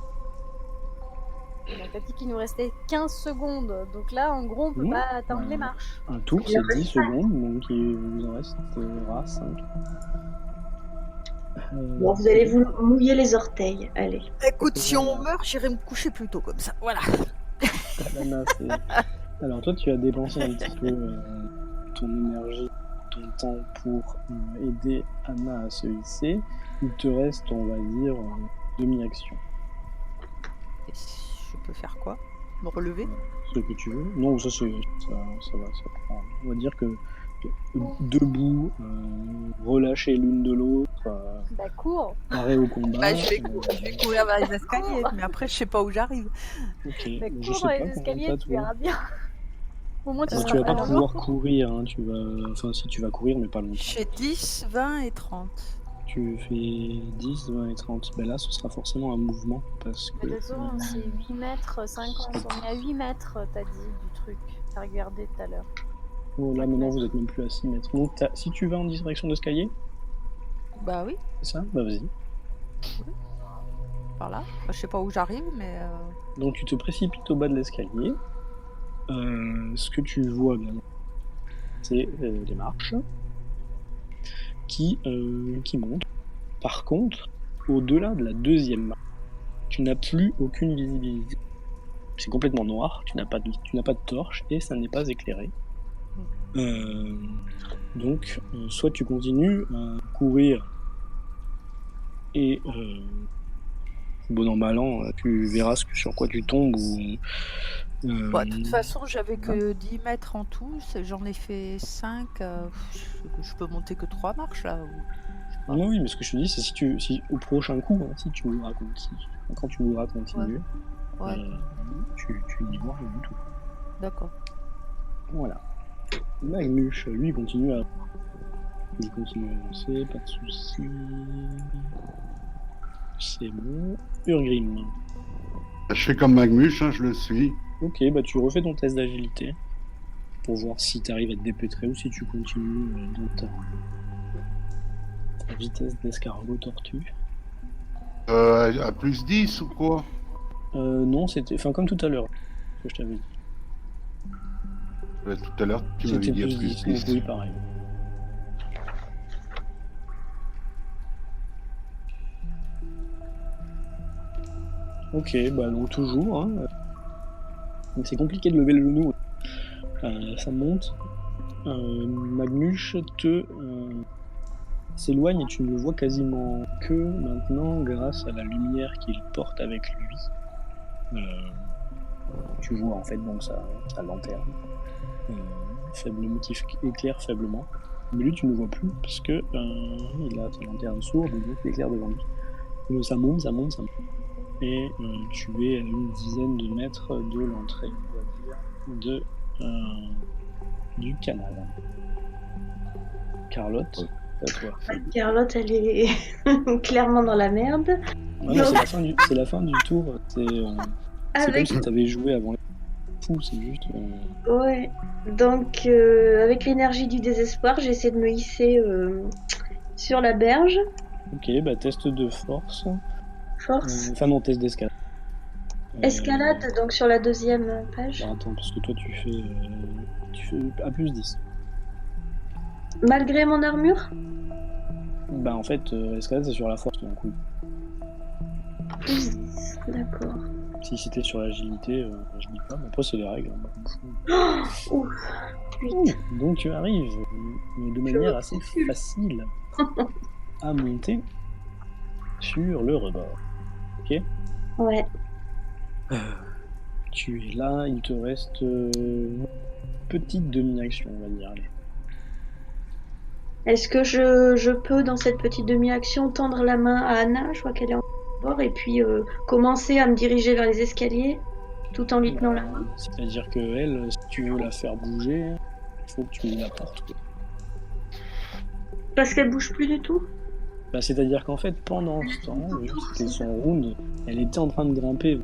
On a dit qu'il nous restait 15 secondes, donc là, en gros, on peut pas atteindre les marches. Un tour, c'est 10 secondes, donc il vous en restera 5. Bon, vous allez vous mouiller les orteils, allez. Écoute, si on meurt, j'irai me coucher plus tôt comme ça, voilà. Alors toi, tu as dépensé un petit peu ton énergie, ton temps pour aider Anna à se hisser. Il te reste, on va dire, demi-action. Et je peux faire quoi? Me relever? Ce que tu veux. Non, ça va. Ça prend. On va dire que debout, relâchés l'une de l'autre, Bah, cours. parés au combat. Bah, je vais courir vers les escaliers, mais après, je sais pas où j'arrive. Ok, Bah, je cours sais dans pas les combien escaliers, t'as, tu toi. verras bien. Au moins, tu Tu seras vas pas pas dans pouvoir l'eau. courir, hein, enfin si tu vas courir, mais pas longtemps. J'ai 10, 20 et 30. Tu fais 10, 20 et 30. Ben là, ce sera forcément un mouvement, parce Mais que... de toute façon, c'est 8 mètres 50. On est à 8 mètres, t'as dit, du truc. T'as regardé tout à l'heure. Oh, là, 5 maintenant, mètres. vous êtes même plus à 6 mètres. Donc, si tu vas en direction d'escalier, Bah oui, c'est ça? Bah vas-y. par là. Bah, je sais pas où j'arrive, mais... Donc, tu te précipites au bas de l'escalier. Ce que tu vois, bien, c'est des marches qui montent. Par contre, au-delà de la deuxième marche, tu n'as plus aucune visibilité. C'est complètement noir, tu n'as pas de torche et ça n'est pas éclairé. Donc, soit tu continues à courir et bon an mal an, tu verras sur quoi tu tombes ou... Bah, de toute façon, j'avais que 10 mètres en tout, j'en ai fait 5. Je peux monter que 3 marches, là. Non, oui, mais ce que je te dis, c'est si au prochain coup, hein, si tu voudras quand tu voudras continuer, Ouais, tu n'y vois rien du tout. d'accord. Voilà. Magnush, lui, il continue à avancer, pas de soucis. C'est bon. Urgrim. Je fais comme Magmush, hein, je le suis. Ok, bah tu refais ton test d'agilité pour voir si tu arrives à te dépêtrer ou si tu continues dans ta vitesse d'escargot tortue. À plus 10 ou quoi? Non, c'était comme tout à l'heure que je t'avais dit. Tout à l'heure, tu m'avais C'était dit à plus plus 10, 10. donc oui, pareil. Ok, bah donc toujours. Hein. Donc c'est compliqué de lever le genou. Ça monte. Magnush s'éloigne et tu ne vois quasiment que maintenant grâce à la lumière qu'il porte avec lui. Tu vois en fait donc sa lanterne faiblement, qui éclaire faiblement. Mais lui tu ne vois plus parce que il a sa lanterne sourde donc il éclaire devant lui. Donc ça monte. Et tu es à une dizaine de mètres de l'entrée, on va dire, du canal. Carlotte, c'est à toi. Carlotte, elle est clairement dans la merde. Ouais, non, c'est la fin du tour. C'est comme si tu avais joué avant. Fou, c'est juste. Ouais. Donc, avec l'énergie du désespoir, j'essaie de me hisser sur la berge. Ok, bah test de force. Force. Enfin non, test d'escalade. Escalade, donc sur la deuxième page. Alors attends, parce que toi tu fais à plus 10. Malgré mon armure? Bah en fait, escalade c'est sur la force, donc oui. Plus 10, d'accord. Si c'était sur l'agilité, je dis pas, mais après c'est les règles. Hein, Ouf, 8. Donc tu arrives de manière assez facile à monter sur le rebord. Ok? Ouais. Tu es là, il te reste petite demi-action, on va dire. Allez. Est-ce que je peux, dans cette petite demi-action, tendre la main à Anna, je vois qu'elle est en bord, et puis commencer à me diriger vers les escaliers, tout en lui tenant la main? C'est-à-dire que elle, si tu veux la faire bouger, il faut que tu la portes. Parce qu'elle bouge plus du tout? Bah, c'est-à-dire qu'en fait, pendant ce temps, vu que c'était son round, elle était en train de grimper.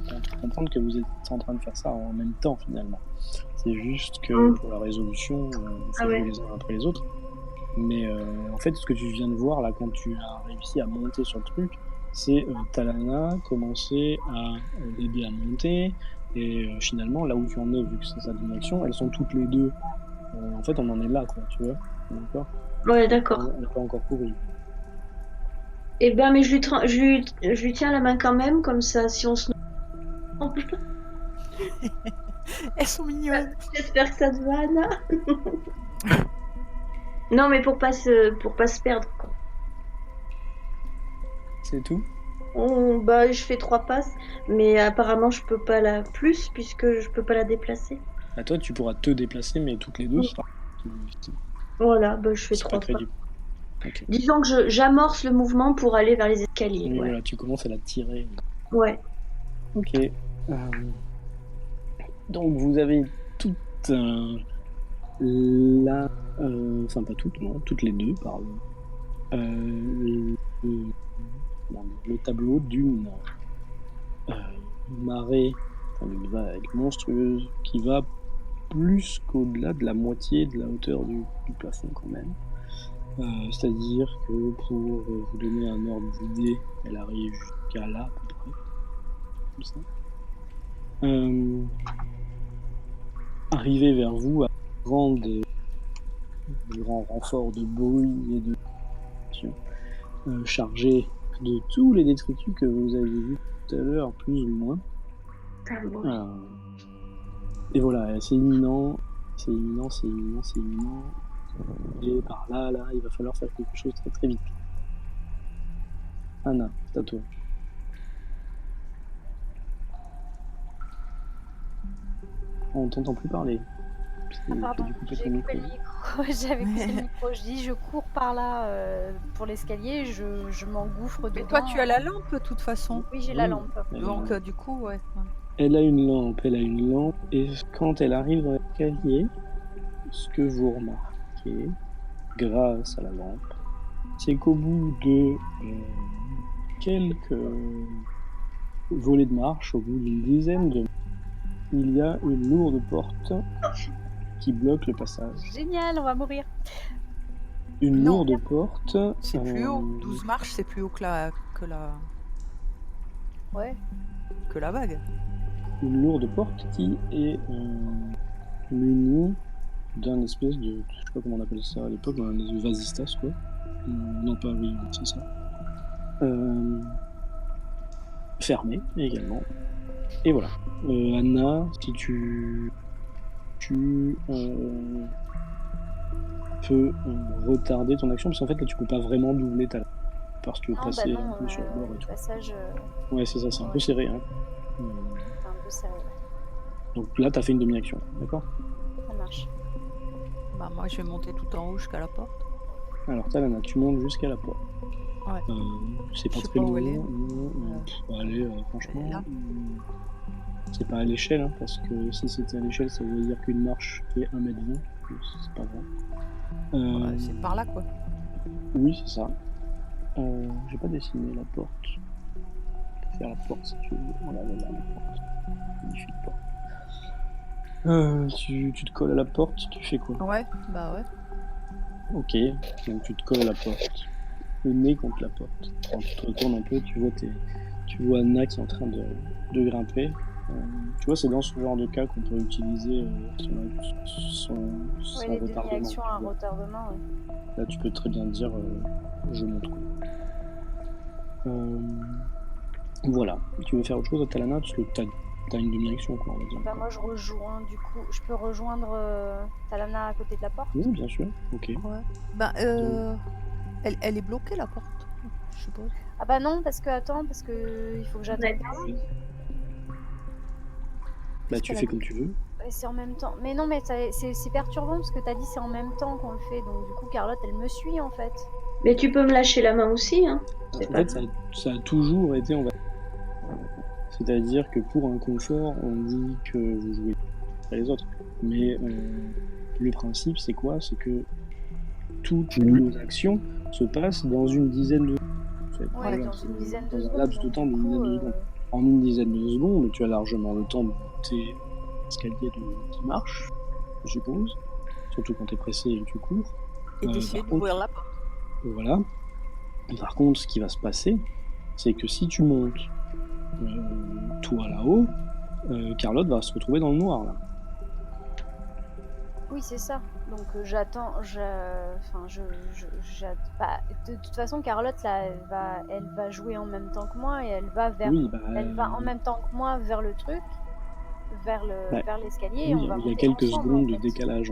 On peut comprendre que vous êtes en train de faire ça en même temps, finalement. C'est juste que pour la résolution, il faut jouer les uns après les autres. Mais en fait, ce que tu viens de voir là, quand tu as réussi à monter sur le truc, c'est Talana commencer à l'aider à monter. Et finalement, là où tu en es, vu que c'est sa demi-action, elles sont toutes les deux. En fait, on en est là, quoi, tu vois. D'accord ? Ouais, d'accord. Elle n'a pas encore couru. Eh bien, mais je lui tiens la main quand même, comme ça, si on se... Oh putain. Elles sont mignonnes. J'espère que ça te va, Anna. Non, mais pour pas se perdre, quoi. C'est tout? Bah, je fais 3 passes, mais apparemment je peux pas la plus puisque je peux pas la déplacer. À toi, tu pourras te déplacer, mais toutes les deux, Oui. ça Voilà, bah, je fais c'est pas 3 pas. crédible. Ok. Disons que j'amorce le mouvement pour aller vers les escaliers. Oui, Ouais. voilà, tu commences à la tirer. Ouais. Ok. Donc vous avez toutes enfin pas toutes, non, toutes les deux, pardon. Le tableau d'une marée, enfin d'une vague monstrueuse qui va plus qu'au-delà de la moitié de la hauteur du plafond quand même. C'est-à-dire que pour vous donner un ordre d'idée, elle arrive jusqu'à là à peu près, comme ça. Arriver vers vous à grand renfort de bruit et de chargé de tous les détritus que vous avez vus tout à l'heure, plus ou moins. Et voilà, c'est imminent, c'est imminent, c'est imminent, c'est imminent. Et par là, il va falloir faire quelque chose très très vite. Anna, c'est à toi. On t'entend plus parler. Pardon, j'ai coupé le micro. J'avais coupé le micro. Je dis, je cours par là pour l'escalier, je m'engouffre dedans. Mais toi, tu as la lampe, de toute façon. Oui, j'ai la lampe. Donc, du coup, ouais. Elle a une lampe, et quand elle arrive dans l'escalier, ce que vous remarquez, grâce à la lampe, c'est qu'au bout de quelques volées de marche, au bout d'une dizaine de il y a une lourde porte qui bloque le passage. Génial, on va mourir. Une lourde porte. C'est plus haut. 12 marches, c'est plus haut que la vague. Une lourde porte qui est munie d'un espèce de, je sais pas comment on appelle ça à l'époque, un vasistas quoi. Non pas oui, c'est ça. Fermé également. Et voilà. Anna, si tu peux retarder ton action, parce qu'en fait là tu peux pas vraiment doubler ta parce que tu veux passer un peu sur le bord et tout. Passage, ouais c'est ça, c'est un peu serré. Hein. C'est un peu serré. Donc là t'as fait une demi-action, d'accord? Ça marche. Bah moi je vais monter tout en haut jusqu'à la porte. Alors Talana, tu montes jusqu'à la porte. Ouais. C'est pas très loin. Allez, franchement, c'est pas à l'échelle, hein, parce que si c'était à l'échelle, ça veut dire qu'une marche fait 1m20. C'est pas vrai. C'est par là, quoi. Oui, c'est ça. J'ai pas dessiné la porte. Je peux faire la porte si tu veux. Voilà, la porte. Magnifique porte. Tu te colles à la porte, tu fais quoi? Ouais, bah ouais. Ok, donc tu te colles à la porte. Le nez contre la porte. Quand tu te retournes un peu, tu vois Anna qui est en train de grimper. Tu vois, c'est dans ce genre de cas qu'on peut utiliser son les retardement. demi-actions à retardement, ouais. Là, tu peux très bien dire je monte quoi. Voilà. Tu veux faire autre chose à Talana parce que t'as une demi-action quoi, on va dire. Bah moi je rejoins du coup. Je peux rejoindre Talana à côté de la porte? Oui, bien sûr. Ok. Ouais. Bah elle est bloquée la porte, je suppose. Ah bah non parce que il faut que j'attende. Bah tu fais comme tu veux. C'est en même temps. Mais non mais c'est perturbant parce que t'as dit c'est en même temps qu'on le fait donc du coup Carlotte elle me suit en fait. Mais tu peux me lâcher la main aussi hein. En fait ça a toujours été c'est-à-dire que pour un confort on dit que vous jouez après les autres. Mais le principe c'est quoi? C'est que toutes nos actions se passent dans une dizaine de secondes. Ouais, dans une dizaine de secondes. Dans un laps de temps d'une dizaine de secondes. En une dizaine de secondes, tu as largement le temps de monter l'escalier qui marche, je suppose. Surtout quand tu es pressé et que tu cours. Et d'essayer d'ouvrir la porte. Voilà. Par contre, ce qui va se passer, c'est que si tu montes toi là-haut, Carlotte va se retrouver dans le noir là. Oui, c'est ça. Donc j'attends. De toute façon, Carlotte là, elle va jouer en même temps que moi et elle va vers. Oui, elle va en même temps que moi vers le truc, vers l'escalier. Oui, il y a quelques secondes de décalage.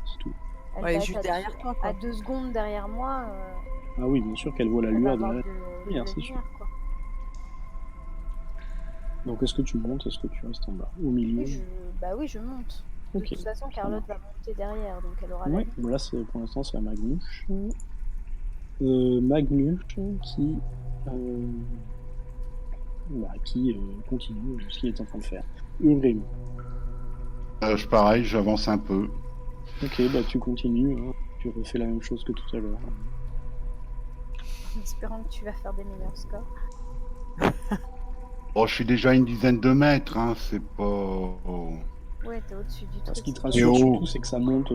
C'est tout. Elle va juste derrière toi. À 2 secondes derrière moi. Ah oui, bien sûr qu'elle voit la On va lueur de avoir la de lumière, la c'est sûr. lumière, quoi. Donc est-ce que tu montes, est-ce que tu restes en bas? Au milieu? Oui, je monte. De Ok, toute façon, ça Carlotte marche. va monter derrière, donc elle aura la Ouais, lumière. bon là pour l'instant c'est la Magmuche. Magmuche qui continue ce qu'il est en train de faire. Ugrim. Pareil, j'avance un peu. Ok, bah tu continues, hein. Tu refais la même chose que tout à l'heure. En espérant que tu vas faire des meilleurs scores. Oh, je suis déjà à une dizaine de mètres, hein, c'est pas... Ouais, t'es au-dessus du Ce truc. qui te c'est rassure Et surtout, oh. c'est que ça monte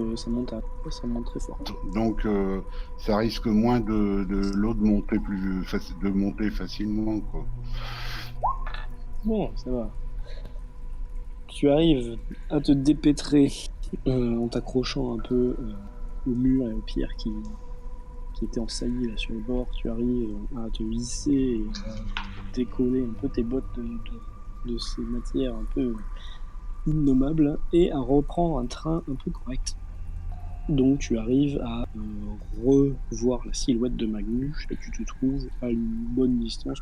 très fort. Donc, ça risque moins de l'eau de monter de monter facilement, quoi. Bon, ça va. Tu arrives à te dépêtrer en t'accrochant un peu au mur et aux pierres qui étaient en saillie là sur le bord. Tu arrives à te hisser et à décoller un peu tes bottes de ces matières un peu innommables et à reprendre un train un peu correct. Donc tu arrives à revoir la silhouette de Magmuche et tu te trouves à une bonne distance.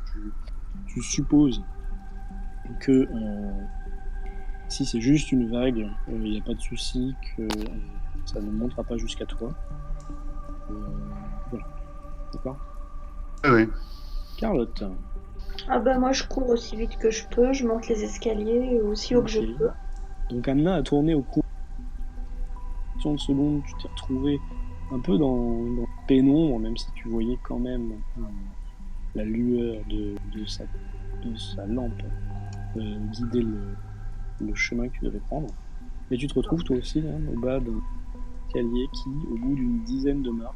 Tu supposes que si c'est juste une vague, il n'y a pas de souci que ça ne montera pas jusqu'à toi. Voilà. D'accord? Oui. Carlotte. Ah bah moi je cours aussi vite que je peux, je monte les escaliers aussi haut que je Ok. peux. Donc Anna a tourné au cours de secondes, tu t'es retrouvé un peu dans la pénombre, même si tu voyais quand même la lueur de sa lampe guider le chemin que tu devais prendre. Et tu te retrouves toi aussi au bas d'un escalier qui, au bout d'une dizaine de marches,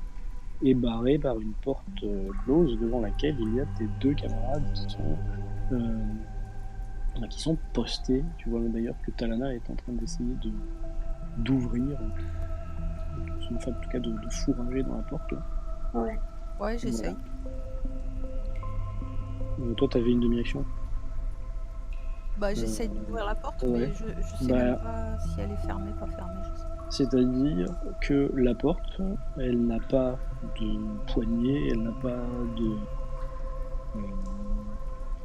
est barré par une porte close devant laquelle il y a tes deux camarades qui sont postés. Tu vois d'ailleurs que Talana est en train d'essayer d'ouvrir, enfin en tout cas de fourrager dans la porte là. Ouais. Ouais, j'essaye. Voilà. Toi, t'avais une demi-action. Bah, j'essaye d'ouvrir la porte, ouais. mais je sais même pas si elle est fermée, pas fermée. Je sais pas. C'est-à-dire que la porte, elle n'a pas de poignée, elle n'a pas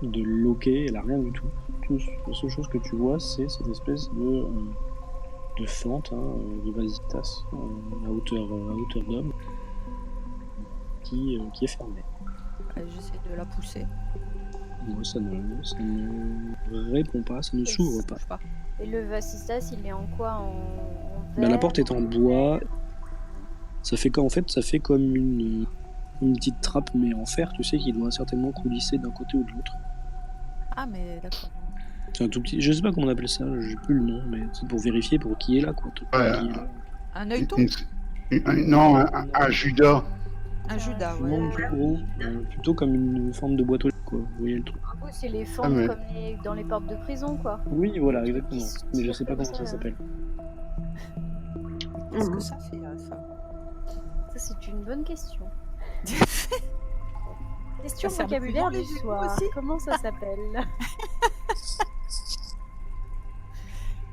de loquet, elle a rien du tout. La seule chose que tu vois, c'est cette espèce de fente, de vasitas à hauteur d'homme qui est fermée. J'essaie de la pousser. Moi, ça ne répond pas, ça ne s'ouvre pas. Et le vasistas, il est en quoi? En Bah, la verre, porte est en bois. Ça fait comme une petite trappe, mais en fer, tu sais, qui doit certainement coulisser d'un côté ou de l'autre. Ah, mais d'accord. C'est un tout petit. Je sais pas comment on appelle ça, j'ai plus le nom, mais c'est pour vérifier pour qui est là, quoi. Ouais, Qui est là. Un œilleton? Non, un Judas. Un Judas, Non, ouais. plus gros, plutôt comme une forme de boîte aux lettres, quoi. Vous voyez le truc. Oui, c'est les fentes mais- comme dans les portes de prison, quoi. Oui, voilà, Le truc exactement. qui se Mais je tire sais pas comme comment ça s'appelle. Qu'est-ce que ça fait, ça? Ça, c'est une bonne question. Question Ça sert de vocabulaire couillon, du les soir. aussi Comment ça s'appelle?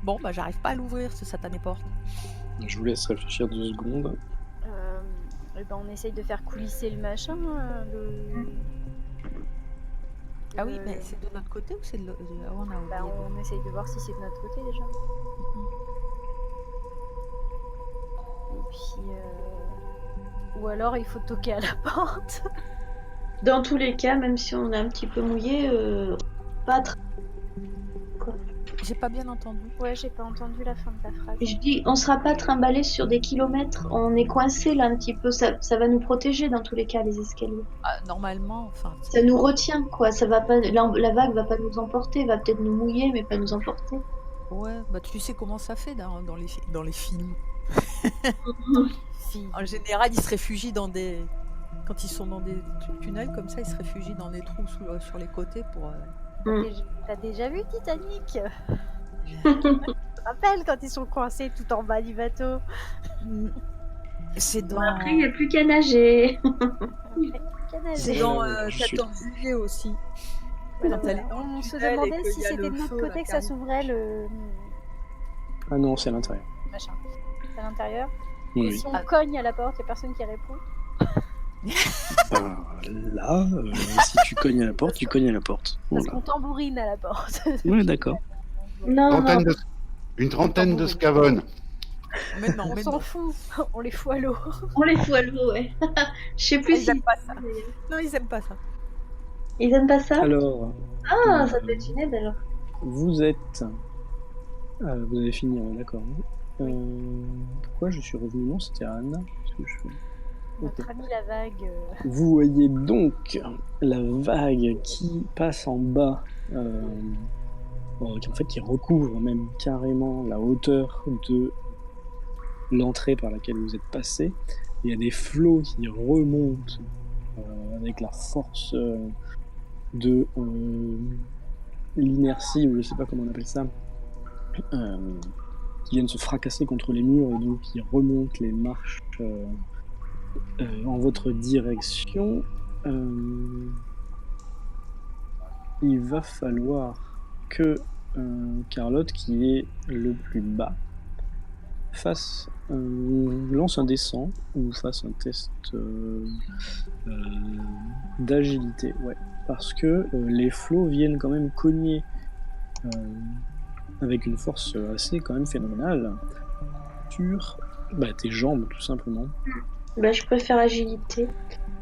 Bon, bah, j'arrive pas à l'ouvrir, ce satané porte. Je vous laisse réfléchir 2 secondes. Et ben, on essaye de faire coulisser le machin. Ah oui, mais c'est de notre côté ou c'est de l'autre? On essaye de voir si c'est de notre côté déjà. Et puis, ou alors il faut toquer à la porte. Dans tous les cas, même si on est un petit peu mouillé, pas très... J'ai pas bien entendu. Ouais, j'ai pas entendu la fin de ta phrase. Je dis, on sera pas trimballé sur des kilomètres, on est coincé là un petit peu, ça va nous protéger dans tous les cas, les escaliers. Ah, normalement, enfin. Ça nous retient, quoi, ça va pas, la vague va pas nous emporter, va peut-être nous mouiller, mais pas nous emporter. Ouais, bah tu sais comment ça fait dans les films. En général, ils se réfugient quand ils sont dans des tunnels comme ça, ils se réfugient dans des trous sur les côtés pour... T'as déjà vu Titanic? Tu te rappelles quand ils sont coincés tout en bas du bateau? C'est dans... Après, il n'y a plus qu'à nager. C'est dans 14 juillet aussi. Voilà, on se demandait si c'était de notre côté que ça s'ouvrait le... Ah non, c'est à l'intérieur. Machin. C'est à l'intérieur. Oui. Et si on cogne à la porte, il n'y a personne qui répond. Là, si tu cognes à la porte, tu cognes à la porte. Parce Voilà. qu'on tambourine à la porte. Ouais, d'accord. Non, non, Une trentaine de scavonnes. Mais non, on mais s'en non. fout. On les fout à l'eau. on les fout à l'eau, ouais. Je sais plus Ils si... aiment pas ça. Non, ils aiment pas ça. Ils aiment pas ça? Alors, Ah, ça peut être une aide alors. vous êtes... vous avez fini, ouais, d'accord. Pourquoi je suis revenu? Non, c'était Anne. Parce que je... Notre ami la vague. Vous voyez donc la vague qui passe en bas, qui recouvre même carrément la hauteur de l'entrée par laquelle vous êtes passé. Il y a des flots qui remontent avec la force de l'inertie, ou je sais pas comment on appelle ça, qui viennent se fracasser contre les murs et donc qui remontent les marches en votre direction. Il va falloir que Carlotte, qui est le plus bas, lance un descent ou fasse un test d'agilité, ouais, parce que les flots viennent quand même cogner avec une force assez quand même phénoménale sur tes jambes tout simplement. Bah, je préfère agilité.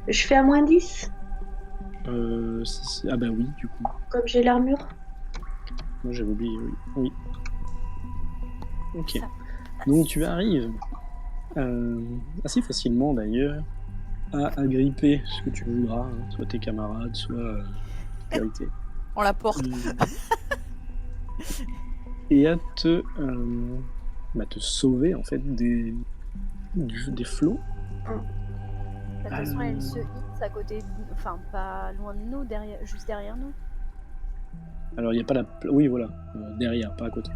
Je fais à moins 10, Ah bah oui, du coup. comme j'ai l'armure. Moi j'avais oublié, oui. Ok. Ça Donc tu arrives assez facilement d'ailleurs à agripper ce que tu voudras, hein, soit tes camarades, soit vérité. On la porte. Et à te sauver en fait des flots. De toute façon, elle se hisse à côté, enfin pas loin de nous, juste derrière nous. Alors il n'y a pas oui voilà, derrière, pas à côté.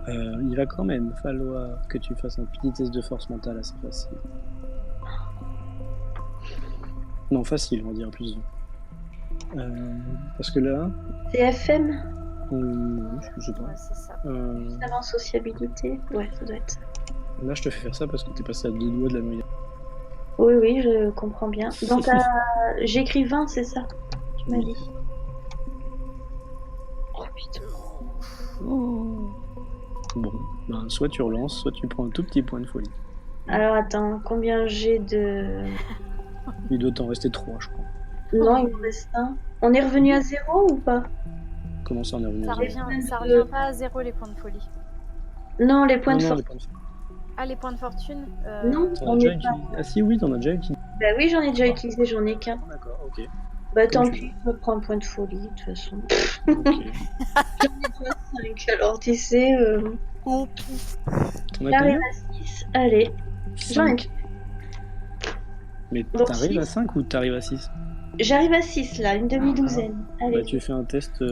Il va quand même falloir que tu fasses un petit test de force mentale assez facile. Non, facile, on va dire plus. Parce que là... C'est FM? Je sais pas. Ouais, c'est ça. Juste avant sociabilité? Ouais, ça doit être ça. Là, je te fais faire ça parce que t'es passé à 2 doigts de la noyade. Oui, je comprends bien. Donc, j'écris 20, c'est ça? Tu m'as dit. Oh putain. Bon, soit tu relances, soit tu prends un tout petit point de folie. Alors, attends, combien j'ai de... Il doit t'en rester 3, je crois. Non, il me reste 1. On est revenu à 0 ou pas? Comment ça, on est revenu Ça à zéro? revient pas à 0 les points de folie. Non, les points de Non, force. les points de folie. Ah, les points de fortune Non, T'en as on déjà est pas... utilisé. Ah si, oui, t'en as déjà utilisé. Bah oui, j'en ai déjà utilisé, j'en ai qu'un. D'accord, ok. Bah tant Comme tu pis, je me prends un point de folie, de toute façon. Ok. J'en ai déjà 5, alors tu sais... T'en as J'arrive combien? à 6, allez. J'en ai... 5. Mais Donc, t'arrives à 6. 5 ou t'arrives à 6? J'arrive à 6 là, une demi-douzaine. Allez. Tu fais un test.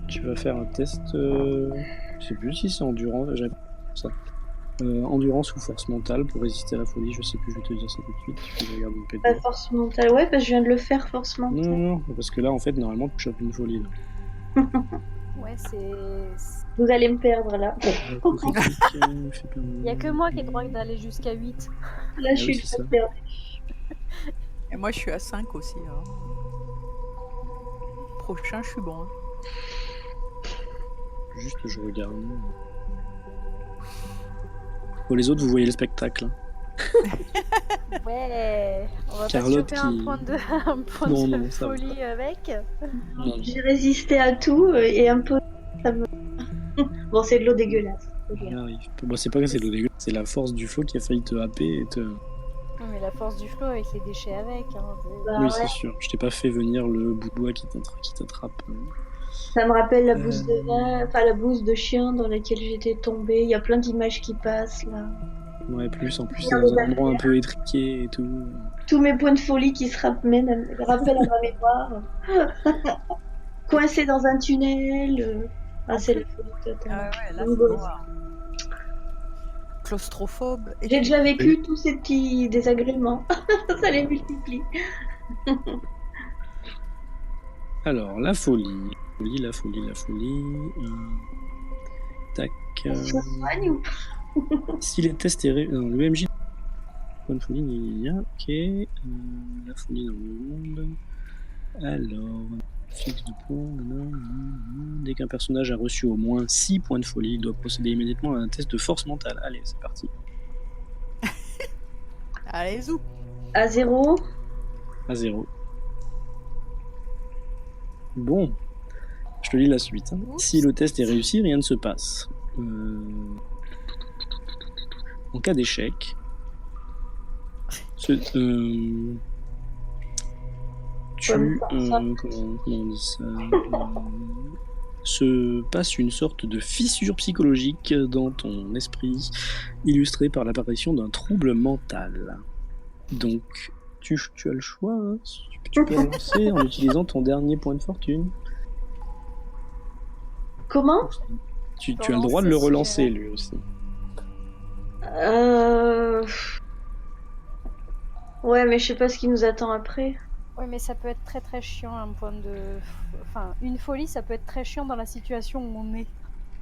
Tu vas faire un test. Je sais plus si c'est endurance. J'avais ça. Endurance ou force mentale pour résister à la folie. Je sais plus, je vais te dire ça tout de suite. Je vais regarder mon PDF. Pas force mentale, ouais, parce que je viens de le faire, force mentale. Non, parce que là en fait, normalement, tu chopes une folie. Là. Ouais, c'est. Vous allez me perdre là. Il y a que moi qui ai le droit d'aller jusqu'à 8. Là, je suis c'est ça. le perdre. Et moi, je suis à 5 aussi. Hein. Prochain, je suis bon. Hein. Juste, je regarde. Pour les autres, vous voyez le spectacle. Ouais, on va Carlotte pas se choper qui- un point de, Non, ça va folie avec. Non. J'ai résisté à tout et un peu. Ça me... Bon, c'est de l'eau dégueulasse. J'y arrive. Bon, c'est pas que c'est de l'eau dégueu, c'est la force du flot qui a failli te happer et te. Non, mais la force du flot avec les déchets avec. Hein, Bah, Oui, ouais. c'est sûr. Je t'ai pas fait venir le bout de bois qui t'attrape. Ça me rappelle la bouse de vin, enfin la bouse de chien dans laquelle j'étais tombée. Il y a plein d'images qui passent là. Ouais, plus en plus, Il y c'est a dans les un endroit un peu étriqué et tout. Tous mes points de folie qui se rappellent à ma mémoire. Coincé dans un tunnel. Ah, c'est la folie totale. Ah ouais, là, Une c'est gosse. noir. Claustrophobe. Et J'ai déjà vécu tous ces petits désagréments. Ça les multiplie. Alors, la folie. La folie. Tac. On se soigne ou pas? Si les tests est le MJ Point de folie, ok. La folie dans le monde. Alors, fixe de points. Dès qu'un personnage a reçu au moins 6 points de folie, il doit procéder immédiatement à un test de force mentale. Allez, c'est parti. Allez, zou. À 0. À 0. Bon, je te lis la suite. Si le test est réussi, rien ne se passe. En cas d'échec, comment on dit ça, se passe une sorte de fissure psychologique dans ton esprit, illustrée par l'apparition d'un trouble mental. Donc, tu as le choix, hein. Tu peux relancer en utilisant ton dernier point de fortune. Comment? Tu as le droit de le relancer, lui aussi. Ouais, mais je sais pas ce qui nous attend après. Oui, mais ça peut être très très chiant, un point de... Enfin, une folie, ça peut être très chiant dans la situation où on est.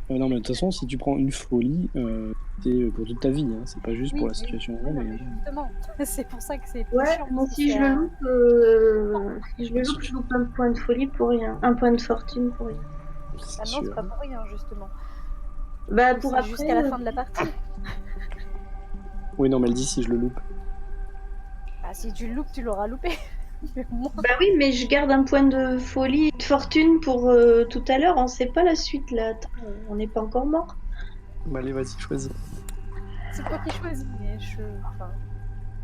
Non, mais de toute façon, si tu prends une folie, c'est pour toute ta vie, hein. C'est pas juste pour la situation où on est. Justement, c'est pour ça que c'est plus chiant. Moi, si je le loupe, je loupe un point de folie pour rien. Un point de fortune pour rien. Ah non, c'est pas pour rien, justement. Bah, pour après... jusqu'à la fin de la partie. Oui, non, mais elle dit si je le loupe. Ah, si tu le loupes, tu l'auras loupé. Bah oui, mais je garde un point de folie, de fortune pour tout à l'heure. On sait pas la suite, là. Attends, on n'est pas encore mort. Bah allez, vas-y, choisis. C'est toi qui choisis, mais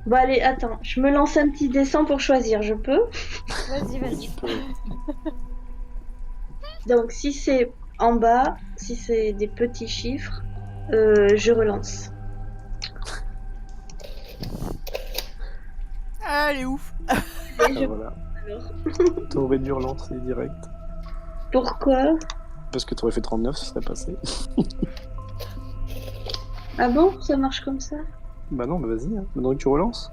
Bah allez, attends. Je me lance un petit dessin pour choisir. Je peux? Vas-y. Donc, si c'est en bas, si c'est des petits chiffres, je relance. Ah, elle est ouf. Voilà. T'aurais dû relancer direct. Pourquoi? Parce que t'aurais fait 39, ça serait passé. Ah bon? Ça marche comme ça? Bah non, bah vas-y, hein. Maintenant que tu relances.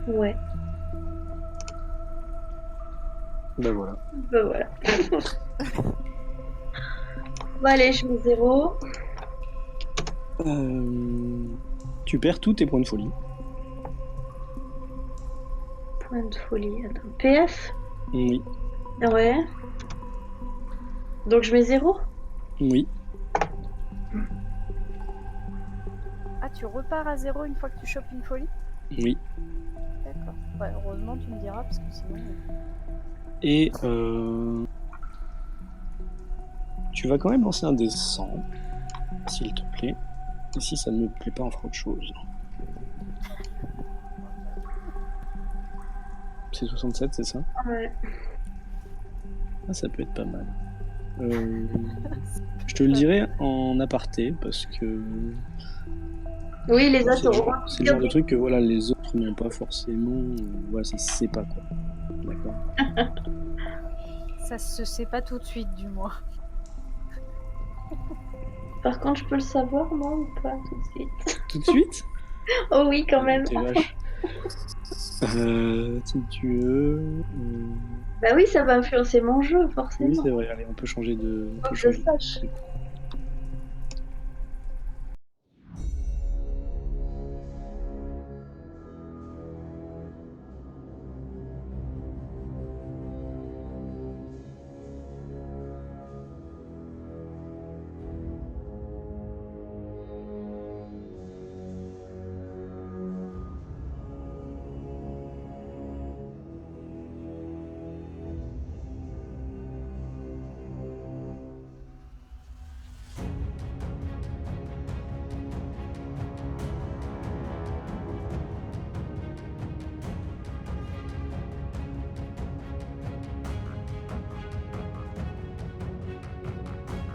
Ouais. Bah voilà. Bah voilà. Bon allez, je mets 0. Tu perds tous tes points de folie. Point de folie. Attends. PF? Oui. Ouais. Donc je mets 0? Oui. Ah, tu repars à 0 une fois que tu chopes une folie? Oui. D'accord. Ouais, heureusement, tu me diras, parce que sinon... Et tu vas quand même lancer un des 100, s'il te plaît. Et si ça ne me plaît pas, on fera autre chose. C'est 67, c'est ça? Ouais. Ah, ça peut être pas mal. Je te le dirai en aparté, parce que... Oui, les autres... C'est le genre de truc que voilà, les autres n'ont pas forcément... Voilà, ça se sait pas, quoi. D'accord. Ça se sait pas tout de suite, du moins. Par contre, je peux le savoir, moi, ou pas, tout de suite? Tout de suite? Oh oui, quand même. T'es vache. Si tu veux... Bah oui, ça va influencer mon jeu, forcément. Oui, c'est vrai. Allez, on peut changer de... Faut que je sache.